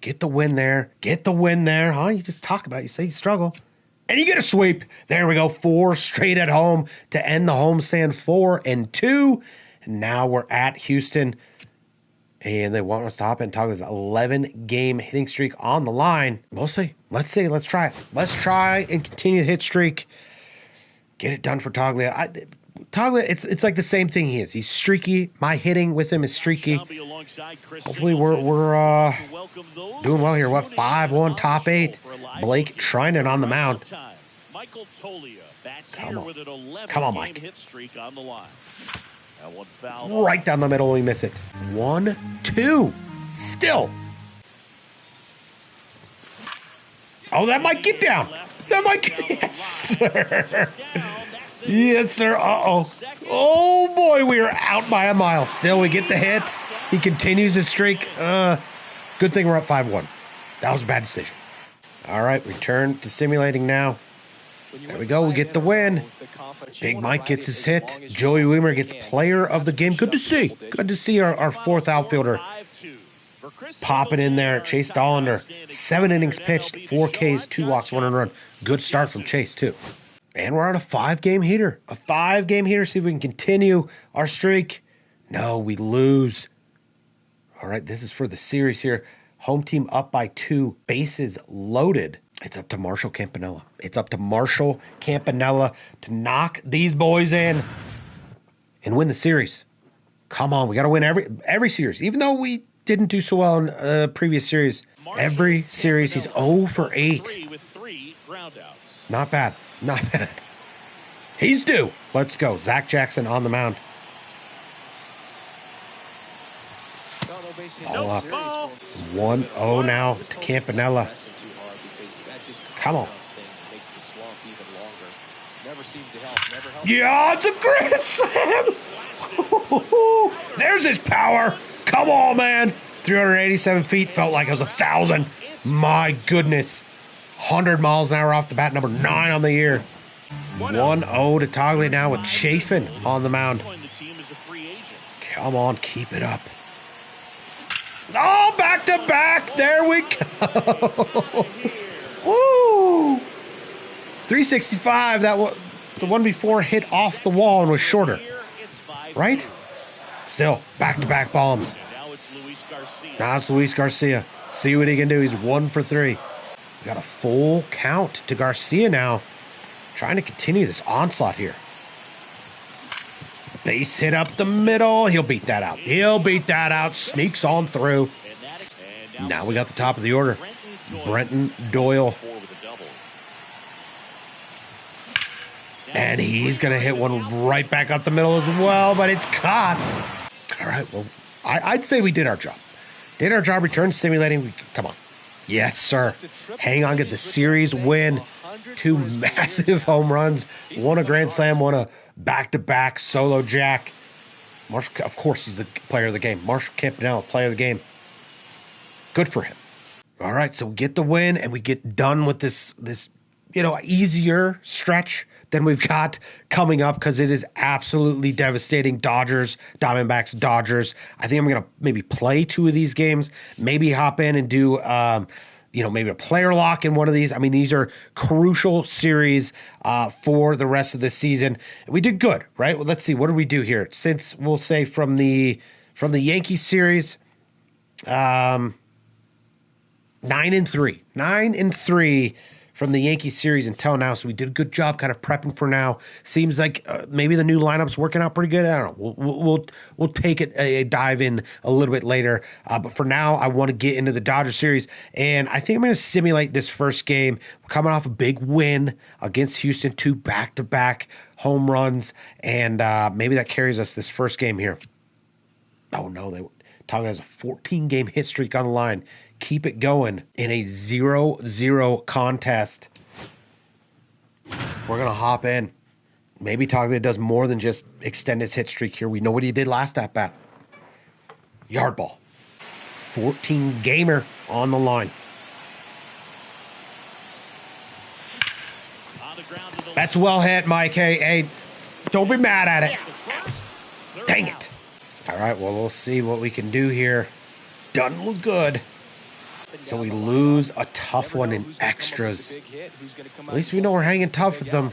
Get the win there. Get the win there. Huh? You just talk about it. You say you struggle. And you get a sweep. There we go. 4 straight at home to end the homestand. 4-2. And now we're at Houston. And they want us to hop in and talk this 11-game hitting streak on the line. We'll see. Let's see. Let's try it. Let's try and continue the hit streak. Get it done for Toglia. Toglia, it's like the same thing he is. He's streaky. My hitting with him is streaky. Hopefully we're doing well here. What, 5-1, top 8. Blake Trinan on the mound. Come on. Come on, Mike. Right down the middle, we miss it. 1-2. Still. Oh, that might get down. That might get... Yes, sir. Yes, sir. Uh-oh. Oh, boy, we are out by a mile. Still, we get the hit. He continues his streak. Good thing we're up 5-1. That was a bad decision. All right, return to simulating now. There we go. We get the win. Big Mike gets his hit. Joey Wiemer gets player of the game. Good to see. Good to see our 4th outfielder popping in there. Chase Dollander, 7 innings pitched, 4 Ks, 2 walks, 1 earned run. Good start from Chase, too. And we're on a 5-game heater. A 5-game heater. See if we can continue our streak. No, we lose. All right, this is for the series here. Home team up by 2. Bases loaded. It's up to Marshall Campanella. It's up to Marshall Campanella to knock these boys in and win the series. Come on, we got to win every series. Even though we didn't do so well in previous series, every series he's 0 for 8. Not bad. Not bad. He's due. Let's go. Zach Jackson on the mound. All up. 1-0 now to Campanella. Come on. Yeah, it's a grand slam. There's his power. Come on, man. 387 feet. Felt like it was 1,000. My goodness. 100 miles an hour off the bat. Number 9 on the year. 1-0 to Toglia now with Chafin on the mound. Come on, keep it up. Oh, back to back. There we go. Woo! 365. That was the one before hit off the wall and was shorter. Right? Still, back-to-back bombs. Now it's Luis Garcia. See what he can do. He's 1 for 3. We got a full count to Garcia now. Trying to continue this onslaught here. Base hit up the middle. He'll beat that out. He'll beat that out. Sneaks on through. Now we got the top of the order. Brenton Doyle. And he's going to hit one right back up the middle as well, but it's caught. All right, well, I'd say we did our job. Did our job, return stimulating. Come on. Yes, sir. Hang on, get the series win. 2 massive home runs. One a grand slam, one a back-to-back solo jack. Marshall, of course, he's the player of the game. Marshall Campanella, player of the game. Good for him. All right, so we get the win, and we get done with this easier stretch than we've got coming up because it is absolutely devastating. Dodgers, Diamondbacks, Dodgers. I think I'm going to maybe play 2 of these games, maybe hop in and do, maybe a player lock in one of these. I mean, these are crucial series for the rest of the season. We did good, right? Well, let's see. What did we do here? Since we'll say from the Yankees series, 9-3. 9-3 from the Yankees series until now, so we did a good job kind of prepping for now. Seems like maybe the new lineup's working out pretty good. I don't know. We'll take it a dive in a little bit later. But for now, I want to get into the Dodgers series, and I think I'm going to simulate this first game. We're coming off a big win against Houston, 2 back-to-back home runs, and maybe that carries us this first game here. Oh no, Tonga has a 14-game hit streak on the line. Keep it going in a 0-0 contest. We're going to hop in. Maybe Tonga does more than just extend his hit streak here. We know what he did last at-bat. Yard ball. 14-gamer on the line. That's well hit, Mike. Hey, don't be mad at it. Dang it. All right, well, we'll see what we can do here. Doesn't look good. So we lose a tough one in extras. At least we know we're hanging tough with them.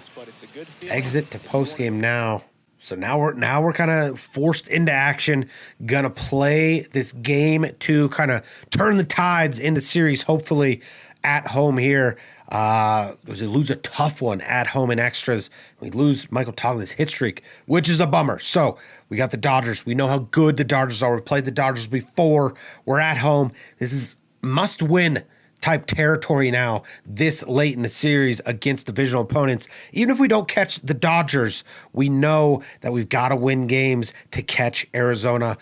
Exit to postgame now. So now we're kind of forced into action. Gonna play this game to kind of turn the tides in the series, hopefully at home here. We lose a tough one at home in extras. We lose Michael Toglin's hit streak, which is a bummer. So we got the Dodgers. We know how good the Dodgers are. We've played the Dodgers before. We're at home. This is must-win type territory now this late in the series against divisional opponents. Even if we don't catch the Dodgers, we know that we've got to win games to catch Arizona.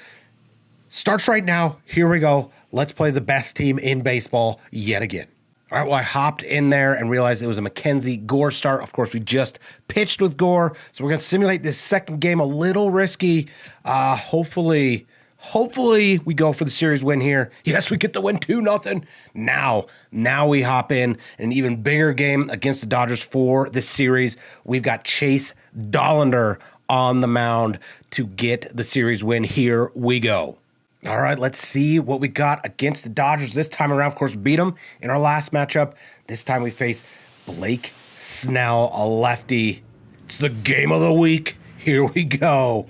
Starts right now. Here we go. Let's play the best team in baseball yet again. All right, well, I hopped in there and realized it was a Mackenzie Gore start. Of course, we just pitched with Gore, so we're going to simulate this second game a little risky. Hopefully we go for the series win here. Yes, we get the win 2-0. Now we hop in an even bigger game against the Dodgers for this series. We've got Chase Dollander on the mound to get the series win. Here we go. All right, let's see what we got against the Dodgers this time around. Of course, we beat them in our last matchup. This time we face Blake Snell, a lefty. It's the game of the week. Here we go.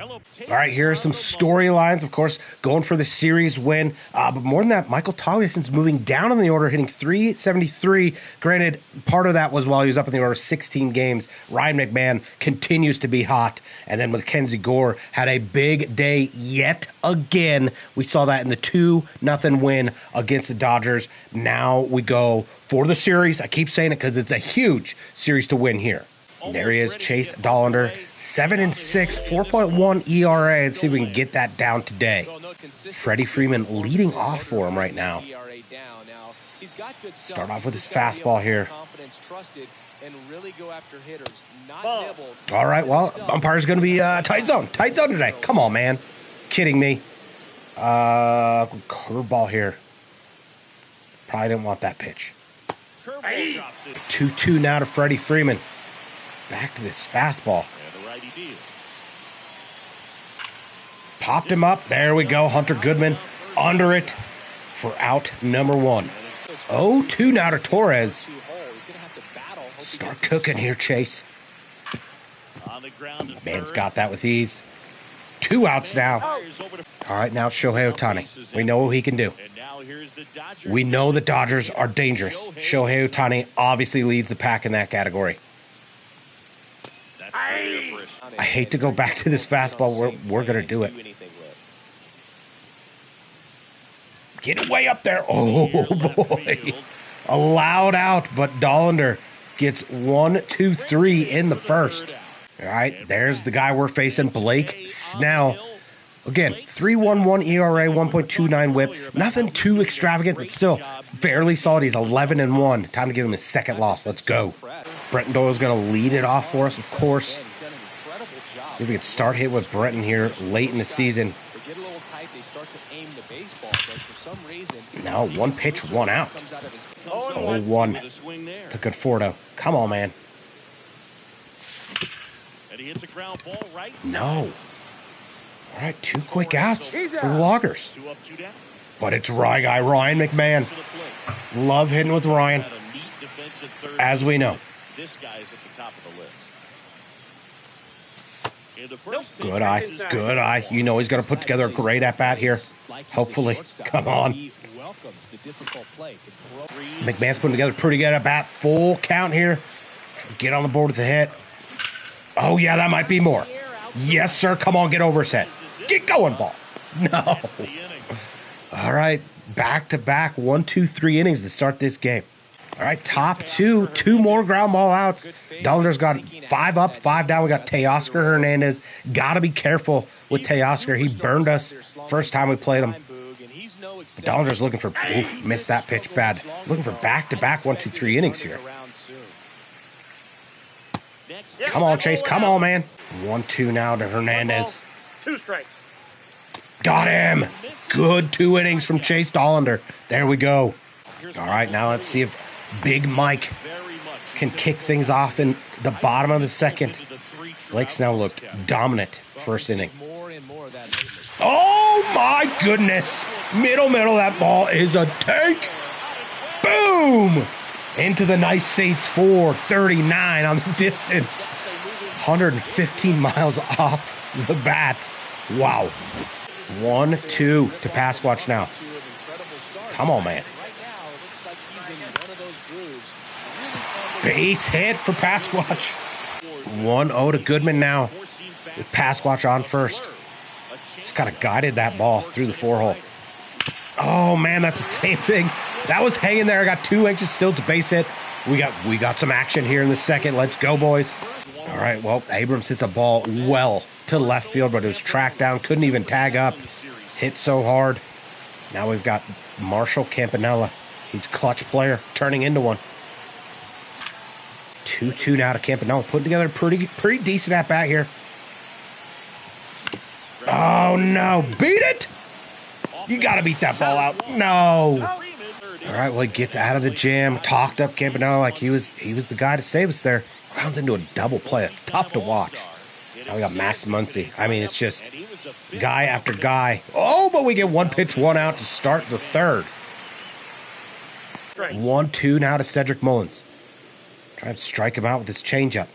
All right, here are some storylines. Of course, going for the series win. But more than that, Michael Toglin's moving down in the order, hitting .373. Granted, part of that was while he was up in the order 16 games. Ryan McMahon continues to be hot. And then Mackenzie Gore had a big day yet again. We saw that in the 2-0 win against the Dodgers. Now we go for the series. I keep saying it because it's a huge series to win here. There he is, Chase Dollander, 7-6, 4.1 ERA. Let's see if we can get that down today. Freddie Freeman leading off for him right now. Start off with his fastball here. All right, well, umpire's going to be tight zone today. Come on, man. Kidding me. Curveball here. Probably didn't want that pitch. 2-2 now to Freddie Freeman. Back to this fastball. Popped him up. There we go. Hunter Goodman under it for out number 1. 0-2 now to Torres. Start cooking here, Chase. Man's got that with ease. 2 outs now. All right, now Shohei Ohtani. We know what he can do. We know the Dodgers are dangerous. Shohei Ohtani obviously leads the pack in that category. I hate to go back to this fastball. We're going to do it. Get it way up there. Oh, boy. A loud out, but Dollander gets 1, 2, 3 in the first. All right, there's the guy we're facing, Blake Snell. Again, 3.11 ERA, 1.29 WHIP. Nothing too extravagant, but still fairly solid. He's 11-1. Time to give him his second loss. Let's go. Brenton Doyle's going to lead it off for us, of course. See if we can start hit with Brenton here late in the season. No, 1 pitch, 1 out. 0-1 to Conforto. Come on, man. No. All right, 2 quick outs for the Loggers. But it's Ryan McMahon. Love hitting with Ryan, as we know. This guy's at the top of the list. Good eye. You know he's going to put together a great at-bat here. Hopefully. Come on. McMahon's putting together pretty good at bat. Full count here. Get on the board with the hit. Oh, yeah, that might be more. Yes, sir. Come on, get over his head. Get going, ball. No. All right, back-to-back 1, 2, 3 innings to start this game. All right, top two more ground ball outs. Dollander's got 5 up, 5 down. We got Teoscar Hernandez. Got to be careful with Teoscar. He burned us first time we played him. Dollander's looking for, missed that pitch bad. Looking for back-to-back 1, 2, 3 innings here. Come on, Chase. Come on, man. 1-2 now to Hernandez. 2 strikes. Got him. Good 2 innings from Chase Dollander. There we go. All right, now let's see if Big Mike can kick things off in the bottom of the second. Blake Snell looked dominant first inning. Oh, my goodness. Middle. That ball is a tank. Boom. Into the nice seats, 439 on the distance. 115 miles off the bat. Wow. 1-2 to Pasquatch now. Come on, man. Base hit for Pasquatch. 1-0 to Goodman now with Pasquatch on first. Just kind of guided that ball through the 4-hole. Oh, man, that's the same thing. That was hanging there. I got 2 inches still to base hit. We got some action here in the second. Let's go, boys. All right, well, Abrams hits a ball well to left field, but it was tracked down. Couldn't even tag up. Hit so hard. Now we've got Marshall Campanella. He's a clutch player, turning into one. 2-2 now to Campanella. Putting together a pretty decent at-bat here. Oh, no. Beat it! You got to beat that ball out. No. All right, well, he gets out of the jam. Talked up Campanella like he was the guy to save us there. Grounds into a double play. It's tough to watch. Now we got Max Muncy. I mean, it's just guy after guy. Oh, but we get 1 pitch, 1 out to start the third. 1-2 now to Cedric Mullins. Try to strike him out with his changeup.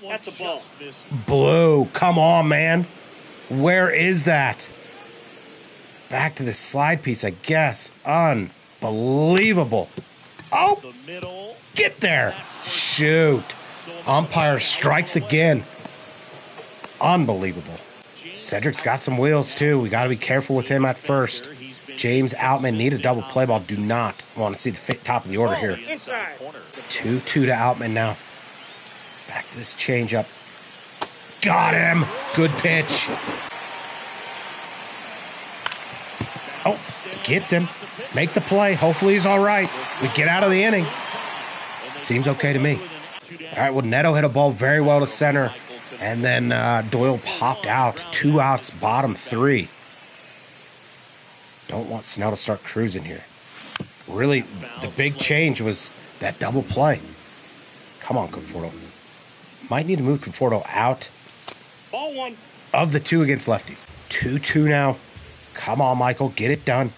That's a ball. Blue, come on, man. Where is that? Back to the slide piece, I guess. Unbelievable. Oh, get there. Shoot. Umpire strikes again. Unbelievable. Cedric's got some wheels, too. We got to be careful with him at first. James Outman need a double play ball. Do not want to see the top of the order here. 2-2 to Outman now. Back to this changeup. Got him. Good pitch. Oh, gets him. Make the play. Hopefully he's all right. We get out of the inning. Seems okay to me. All right, well, Neto hit a ball very well to center. And then Doyle popped out. 2 outs, bottom 3. Don't want Snell to start cruising here. Really, the big change was that double play. Come on, Conforto. Might need to move Conforto out. Ball 1. Of the 2 against lefties. 2-2 now. Come on, Michael. Get it done.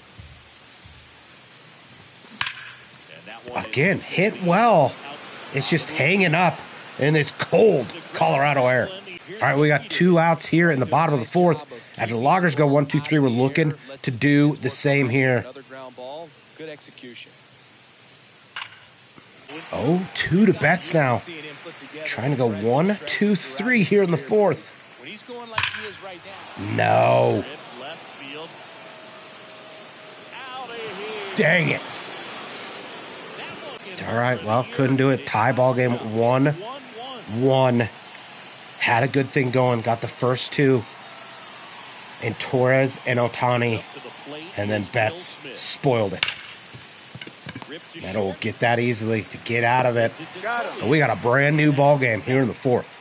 Again, hit well. It's just hanging up in this cold Colorado air. All right, we got 2 outs here in the bottom of the 4th. After the Loggers go 1, 2, 3, we're looking to do the same here. Good execution. 0-2 to Betts now. Trying to go 1, 2, 3 here in the 4th. When he's going like he is right now. No. Dang it. All right, well, couldn't do it. Tie ball game 1-1. Had a good thing going. Got the first 2. And Torres and Otani. And then Betts spoiled it. Neto will get that easily to get out of it. But we got a brand new ball game here in the 4th.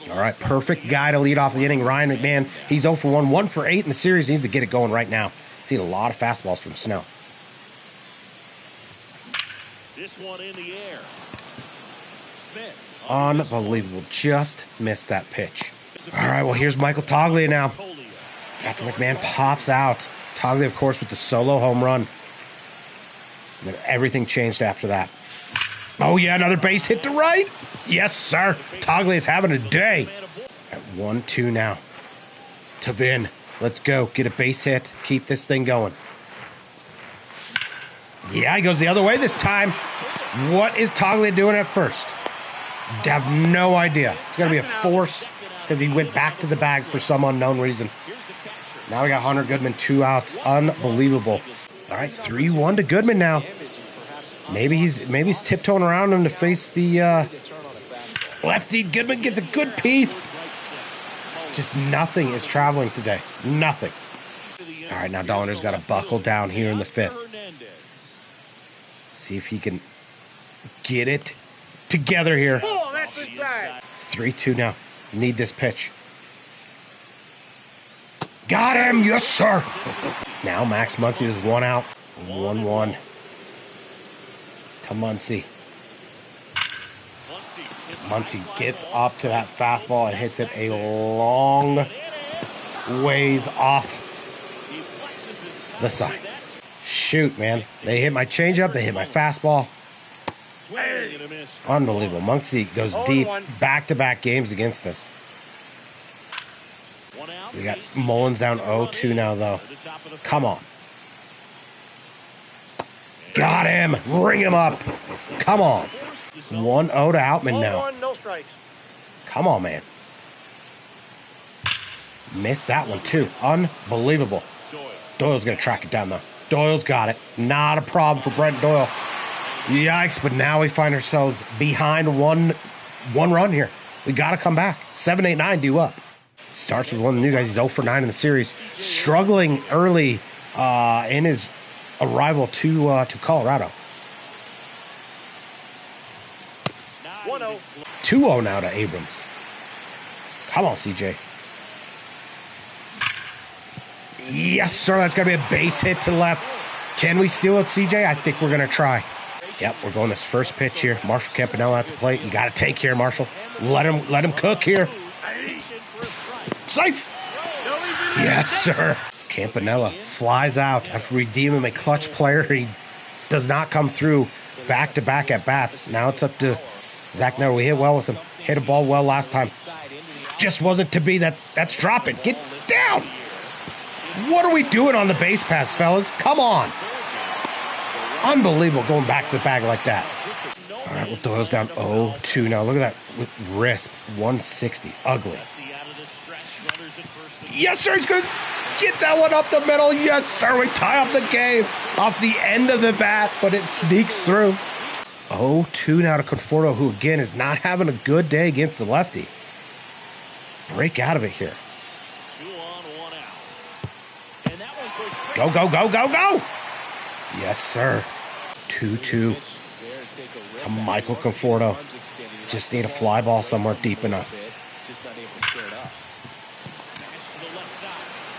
All right, perfect guy to lead off the inning. Ryan McMahon, he's 0 for 1. 1 for 8 in the series. Needs to get it going right now. Seen a lot of fastballs from Snell. This one in the air. Smith. Unbelievable. Just missed that pitch. All right, well, here's Michael Toglia now. After McMahon pops out. Toglia, of course, with the solo home run. And then everything changed after that. Oh, yeah, another base hit to right. Yes, sir. Toglia is having a day. At 1-2 now. To Vin. Let's go. Get a base hit. Keep this thing going. Yeah, he goes the other way this time. What is Toglia doing at first? I have no idea. It's going to be a force because he went back to the bag for some unknown reason. Now we got Hunter Goodman, 2 outs. Unbelievable. All right, 3-1 to Goodman now. Maybe he's tiptoeing around him to face the lefty. Goodman gets a good piece. Just nothing is traveling today. Nothing. All right, now Dollander's got to buckle down here in the 5th. See if he can get it together here. 3-2 now. Need this pitch. Got him. Yes, sir. Now Max Muncy is 1 out. 1-1 to Muncy. Muncy gets up to that fastball and hits it a long ways off the side. Shoot, man. They hit my changeup. They hit my fastball. Unbelievable. Muncy goes deep. Back-to-back games against us. We got Mullins down 0-2 now, though. Come on. Got him. Ring him up. Come on. 1-0 to Outman now. No strikes. Come on, man. Missed that one, too. Unbelievable. Doyle's going to track it down, though. Doyle's got it. Not a problem for Brent Doyle. Yikes, but now we find ourselves behind one run here. We got to come back. 7-8-9 due up. Starts with one of the new guys. He's 0 for 9 in the series. Struggling early in his arrival to Colorado. 1-0. 2-0 now to Abrams. Come on, CJ. Yes, sir. That's got to be a base hit to left. Can we steal it, CJ? I think we're going to try. Yep, we're going this first pitch here. Marshall Campanella at the plate. You got to take here, Marshall. Let him cook here. Safe. Yes, sir. So Campanella flies out after redeeming a clutch player. He does not come through back-to-back at bats. Now it's up to Zach Netter. We hit well with him. Hit a ball well last time. Just wasn't to be. That's dropping. Get down. What are we doing on the base pass, fellas? Come on. Unbelievable going back to the bag like that. All right, well, Doyle's down 0-2 now. Look at that with Risp, 160. Ugly. Yes, sir. He's going to get that one up the middle. Yes, sir. We tie up the game off the end of the bat, but it sneaks through. 0-2 now to Conforto, who, again, is not having a good day against the lefty. Break out of it here. 2 on, 1 out. And that one goes Go, go, go, go, go. Yes, sir. 2-2 to Michael Conforto. Just need a fly ball somewhere deep enough.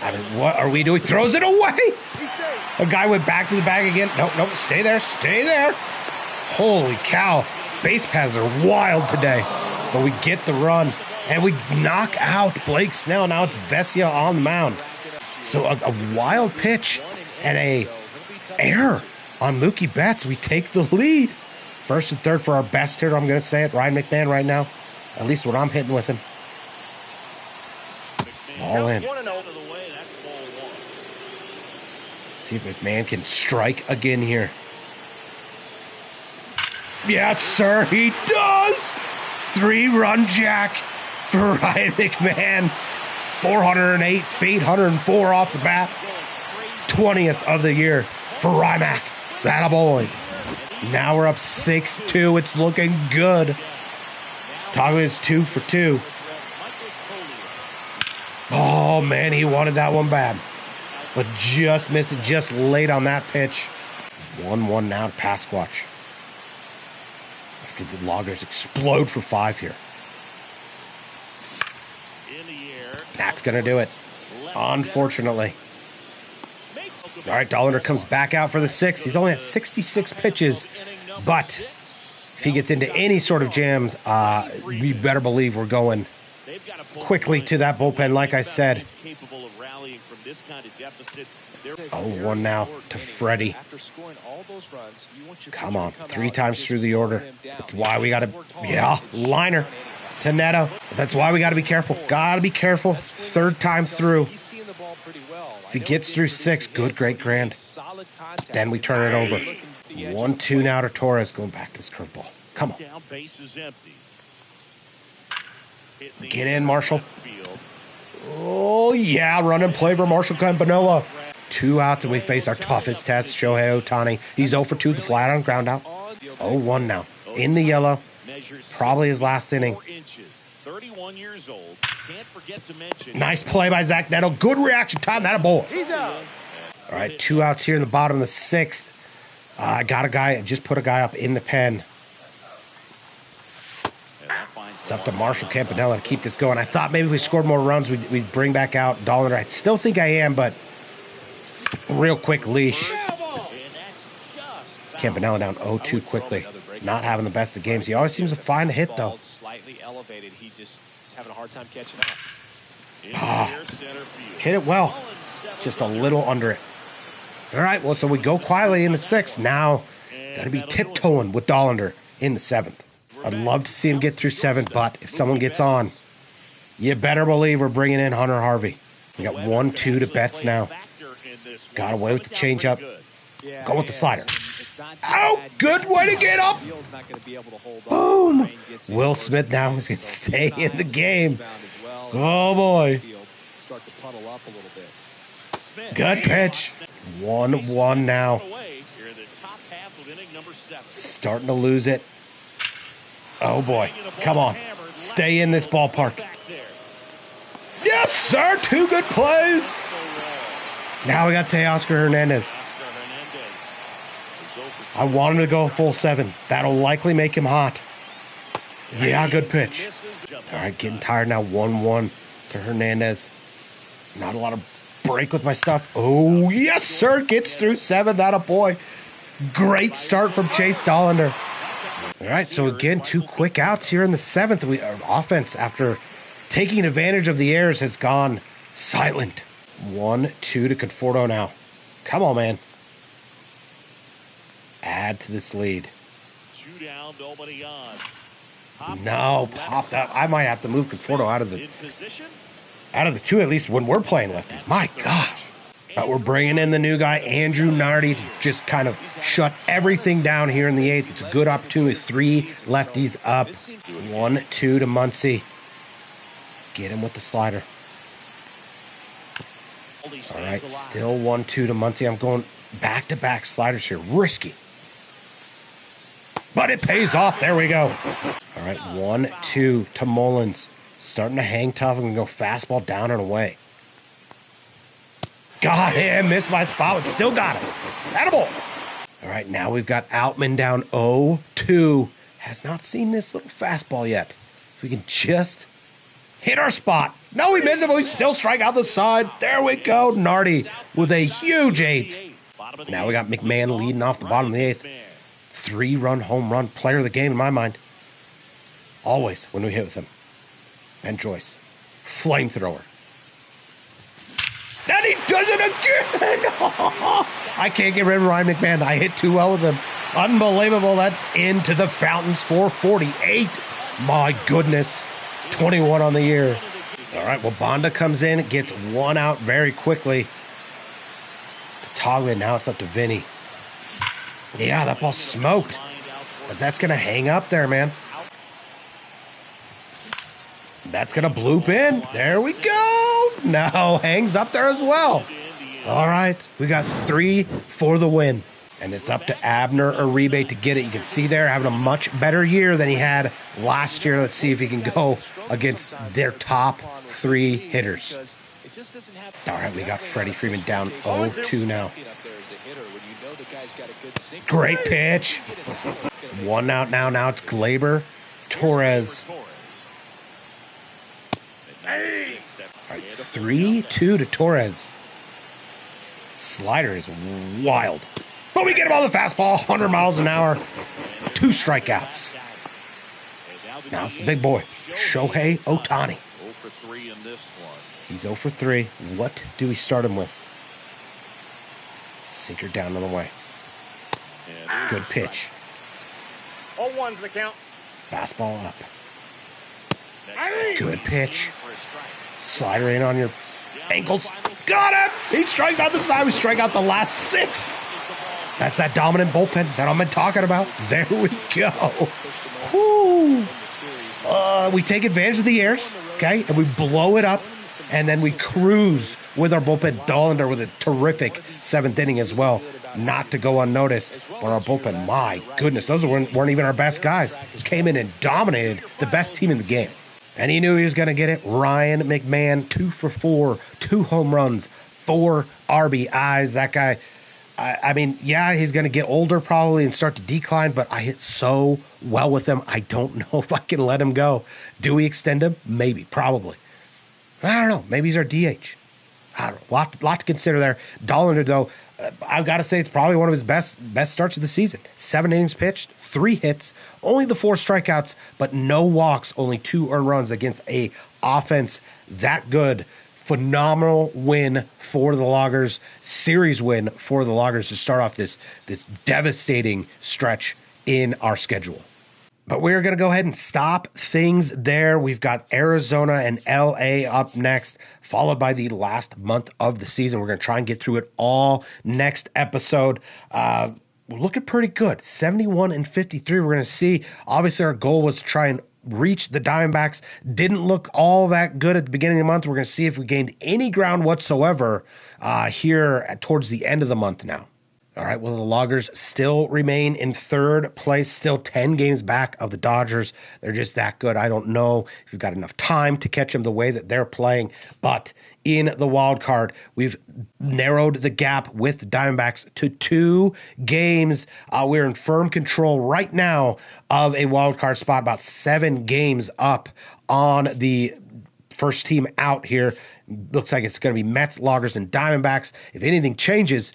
I mean, what are we doing? Throws it away. A guy went back to the bag again. Nope, nope. Stay there. Stay there. Holy cow. Base paths are wild today. But we get the run. And we knock out Blake Snell. Now it's Vesia on the mound. So a wild pitch and a error on Mookie Betts. We take the lead. First and third for our best hitter. I'm going to say it. Ryan McMahon right now. At least what I'm hitting with him. All in. See if McMahon can strike again here. Yes, sir, he does! 3-run jack for Ryan McMahon. 408 feet, 104 off the bat. 20th of the year for Rymac. That a boy. Now we're up 6-2. It's looking good. Toglia's 2 for 2. Oh, man, he wanted that one bad. But just missed it, just late on that pitch. 1-1 now to Pasquatch. After the Loggers explode for 5 here. That's going to do it, unfortunately. All right, Dollander comes back out for the 6th. He's only at 66 pitches, but if he gets into any sort of jams, you better believe we're going quickly to that bullpen, like I said. 0-1 now to Freddie. Come on, 3 times through the order. That's why we got to, liner to Neto. That's why we got to be careful. Got to be careful. 3rd time through. If he gets through 6, good, great, grand. Then we turn it over. the edge. 1-2 now to Torres, going back to this curveball. Come on. Down, base is empty. Get in, Marshall. Oh, yeah, run and play for Marshall Campanella. 2 outs, and we face our toughest test, Shohei Ohtani. He's 0 for 2, the flat on ground out. 0-1 now. In the yellow. Probably his last inning. 31 years old. Can't forget to mention. Nice play by Zach Neto. Good reaction time. That a boy. He's out. All right, 2 outs here in the bottom of the 6th. I got a guy, just put a guy up in the pen. It's up to Marshall Campanella to keep this going. I thought maybe if we scored more runs, we'd bring back out Dollander. I still think I am, but real quick leash. Campanella down 0-2 quickly. Not having the best of games. He always seems to find a hit, though. Slightly elevated. He just is having a hard time catching up. Hit it well. Just a little under it. All right, well, so we go quietly in the 6th. Now, got to be tiptoeing with Dollander in the 7th. I'd love to see him get through 7, but if someone gets on, you better believe we're bringing in Hunter Harvey. We got 1-2 to Betts now. Got away with the changeup. Go with the slider. Oh, good way to get up. Boom. Will Smith now is going to stay in the game. Oh, boy. Good pitch. 1-1 now. Starting to lose it. Oh, boy. Come on. Stay in this ballpark. Yes, sir. 2 good plays. Now we got Teoscar Hernandez. I want him to go full 7. That'll likely make him hot. Yeah, good pitch. All right, getting tired now. 1-1 to Hernandez. Not a lot of break with my stuff. Oh, yes, sir. Gets through 7. That a boy. Great start from Chase Dollander. All right, so again, 2 quick outs here in the 7th. Our offense, after taking advantage of the errors, has gone silent. 1-2 to Conforto now. Come on, man. Add to this lead. No, popped up. I might have to move Conforto out of the 2, at least when we're playing lefties. My gosh. But we're bringing in the new guy, Andrew Nardi, to just kind of shut everything down here in the 8th. It's a good opportunity. 3 lefties up. 1-2 to Muncy. Get him with the slider. All right, still 1-2 to Muncy. I'm going back-to-back sliders here. Risky. But it pays off. There we go. All right, 1-2 to Mullins. Starting to hang tough. I'm going to go fastball down and away. Got him. Missed my spot, but still got it. Attaboy. All right, now we've got Outman down 0-2. Has not seen this little fastball yet. If we can just hit our spot. No, we missed it, but we still strike out the side. There we go. Nardi with a huge 8th. Now we got McMahon leading off the bottom of the 8th. 3-run home run player of the game in my mind. Always when we hit with him. Ben Joyce. Flamethrower. And he does it again! I can't get rid of Ryan McMahon. I hit too well with him. Unbelievable. That's into the fountains. 448. My goodness. 21 on the year. All right, well, Bonda comes in, gets 1 out very quickly. Toggle, now it's up to Vinny. Yeah, that ball smoked. But that's going to hang up there, man. That's going to bloop in. There we go. No, hangs up there as well. All right, we got 3 for the win. And it's up to Abner Uribe to get it. You can see there having a much better year than he had last year. Let's see if he can go against their top 3 hitters. All right, we got Freddie Freeman down 0-2 now. Great pitch. 1 out now. Now it's Glaber, Torres. All right, 3-2 to Torres. Slider is wild. But we get him on the fastball, 100 miles an hour. 2 strikeouts. Now it's the big boy, Shohei Ohtani. 0 for 3 in this one. He's 0 for 3. What do we start him with? Sinker down and away. Good pitch. 0-1's the count. Fastball up. Good pitch. Slider in on your ankles. Got him! He strikes out the side. We strike out the last 6. That's that dominant bullpen that I've been talking about. There we go. Woo. We take advantage of the airs, okay, and we blow it up, and then we cruise with our bullpen. Dollander with a terrific 7th inning as well, not to go unnoticed. But our bullpen, my goodness, those weren't even our best guys. Just came in and dominated the best team in the game. And he knew he was going to get it. Ryan McMahon, 2 for 4, 2 home runs, 4 RBIs. That guy, I mean, yeah, he's going to get older probably and start to decline, but I hit so well with him. I don't know if I can let him go. Do we extend him? Maybe, probably. I don't know. Maybe he's our DH. I don't know. Lot to consider there. Dollander, though, I've got to say it's probably one of his best starts of the season. 7 innings pitched, 3 hits, only the 4 strikeouts, but no walks, only 2 earned runs against a offense that good. Phenomenal win for the Loggers, series win for the Loggers to start off this devastating stretch in our schedule. But we're going to go ahead and stop things there. We've got Arizona and LA up next, followed by the last month of the season. We're going to try and get through it all next episode. We're looking pretty good. 71-53. We're going to see. Obviously, our goal was to try and reach the Diamondbacks. Didn't look all that good at the beginning of the month. We're going to see if we gained any ground whatsoever here towards the end of the month now. All right, well, the Loggers still remain in 3rd place, still 10 games back of the Dodgers. They're just that good. I don't know if we've got enough time to catch them the way that they're playing, but in the wild card, we've narrowed the gap with the Diamondbacks to 2 games. We're in firm control right now of a wild card spot, about 7 games up on the first team out here. Looks like it's going to be Mets, Loggers, and Diamondbacks. If anything changes,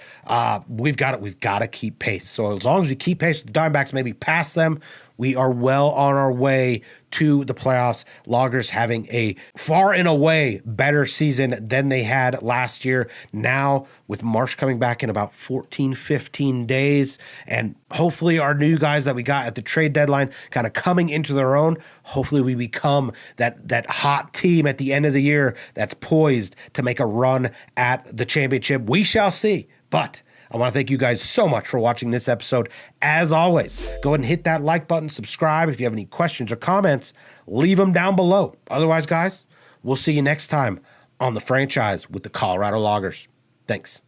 we've got to keep pace. So as long as we keep pace with the Diamondbacks, maybe pass them, we are well on our way to the playoffs. Loggers having a far and away better season than they had last year. Now, with Marsh coming back in about 14, 15 days, and hopefully our new guys that we got at the trade deadline kind of coming into their own, hopefully we become that hot team at the end of the year that's poised to make a run at the championship. We shall see. But I want to thank you guys so much for watching this episode. As always, go ahead and hit that like button, subscribe. If you have any questions or comments, leave them down below. Otherwise, guys, we'll see you next time on The Franchise with the Colorado Loggers. Thanks.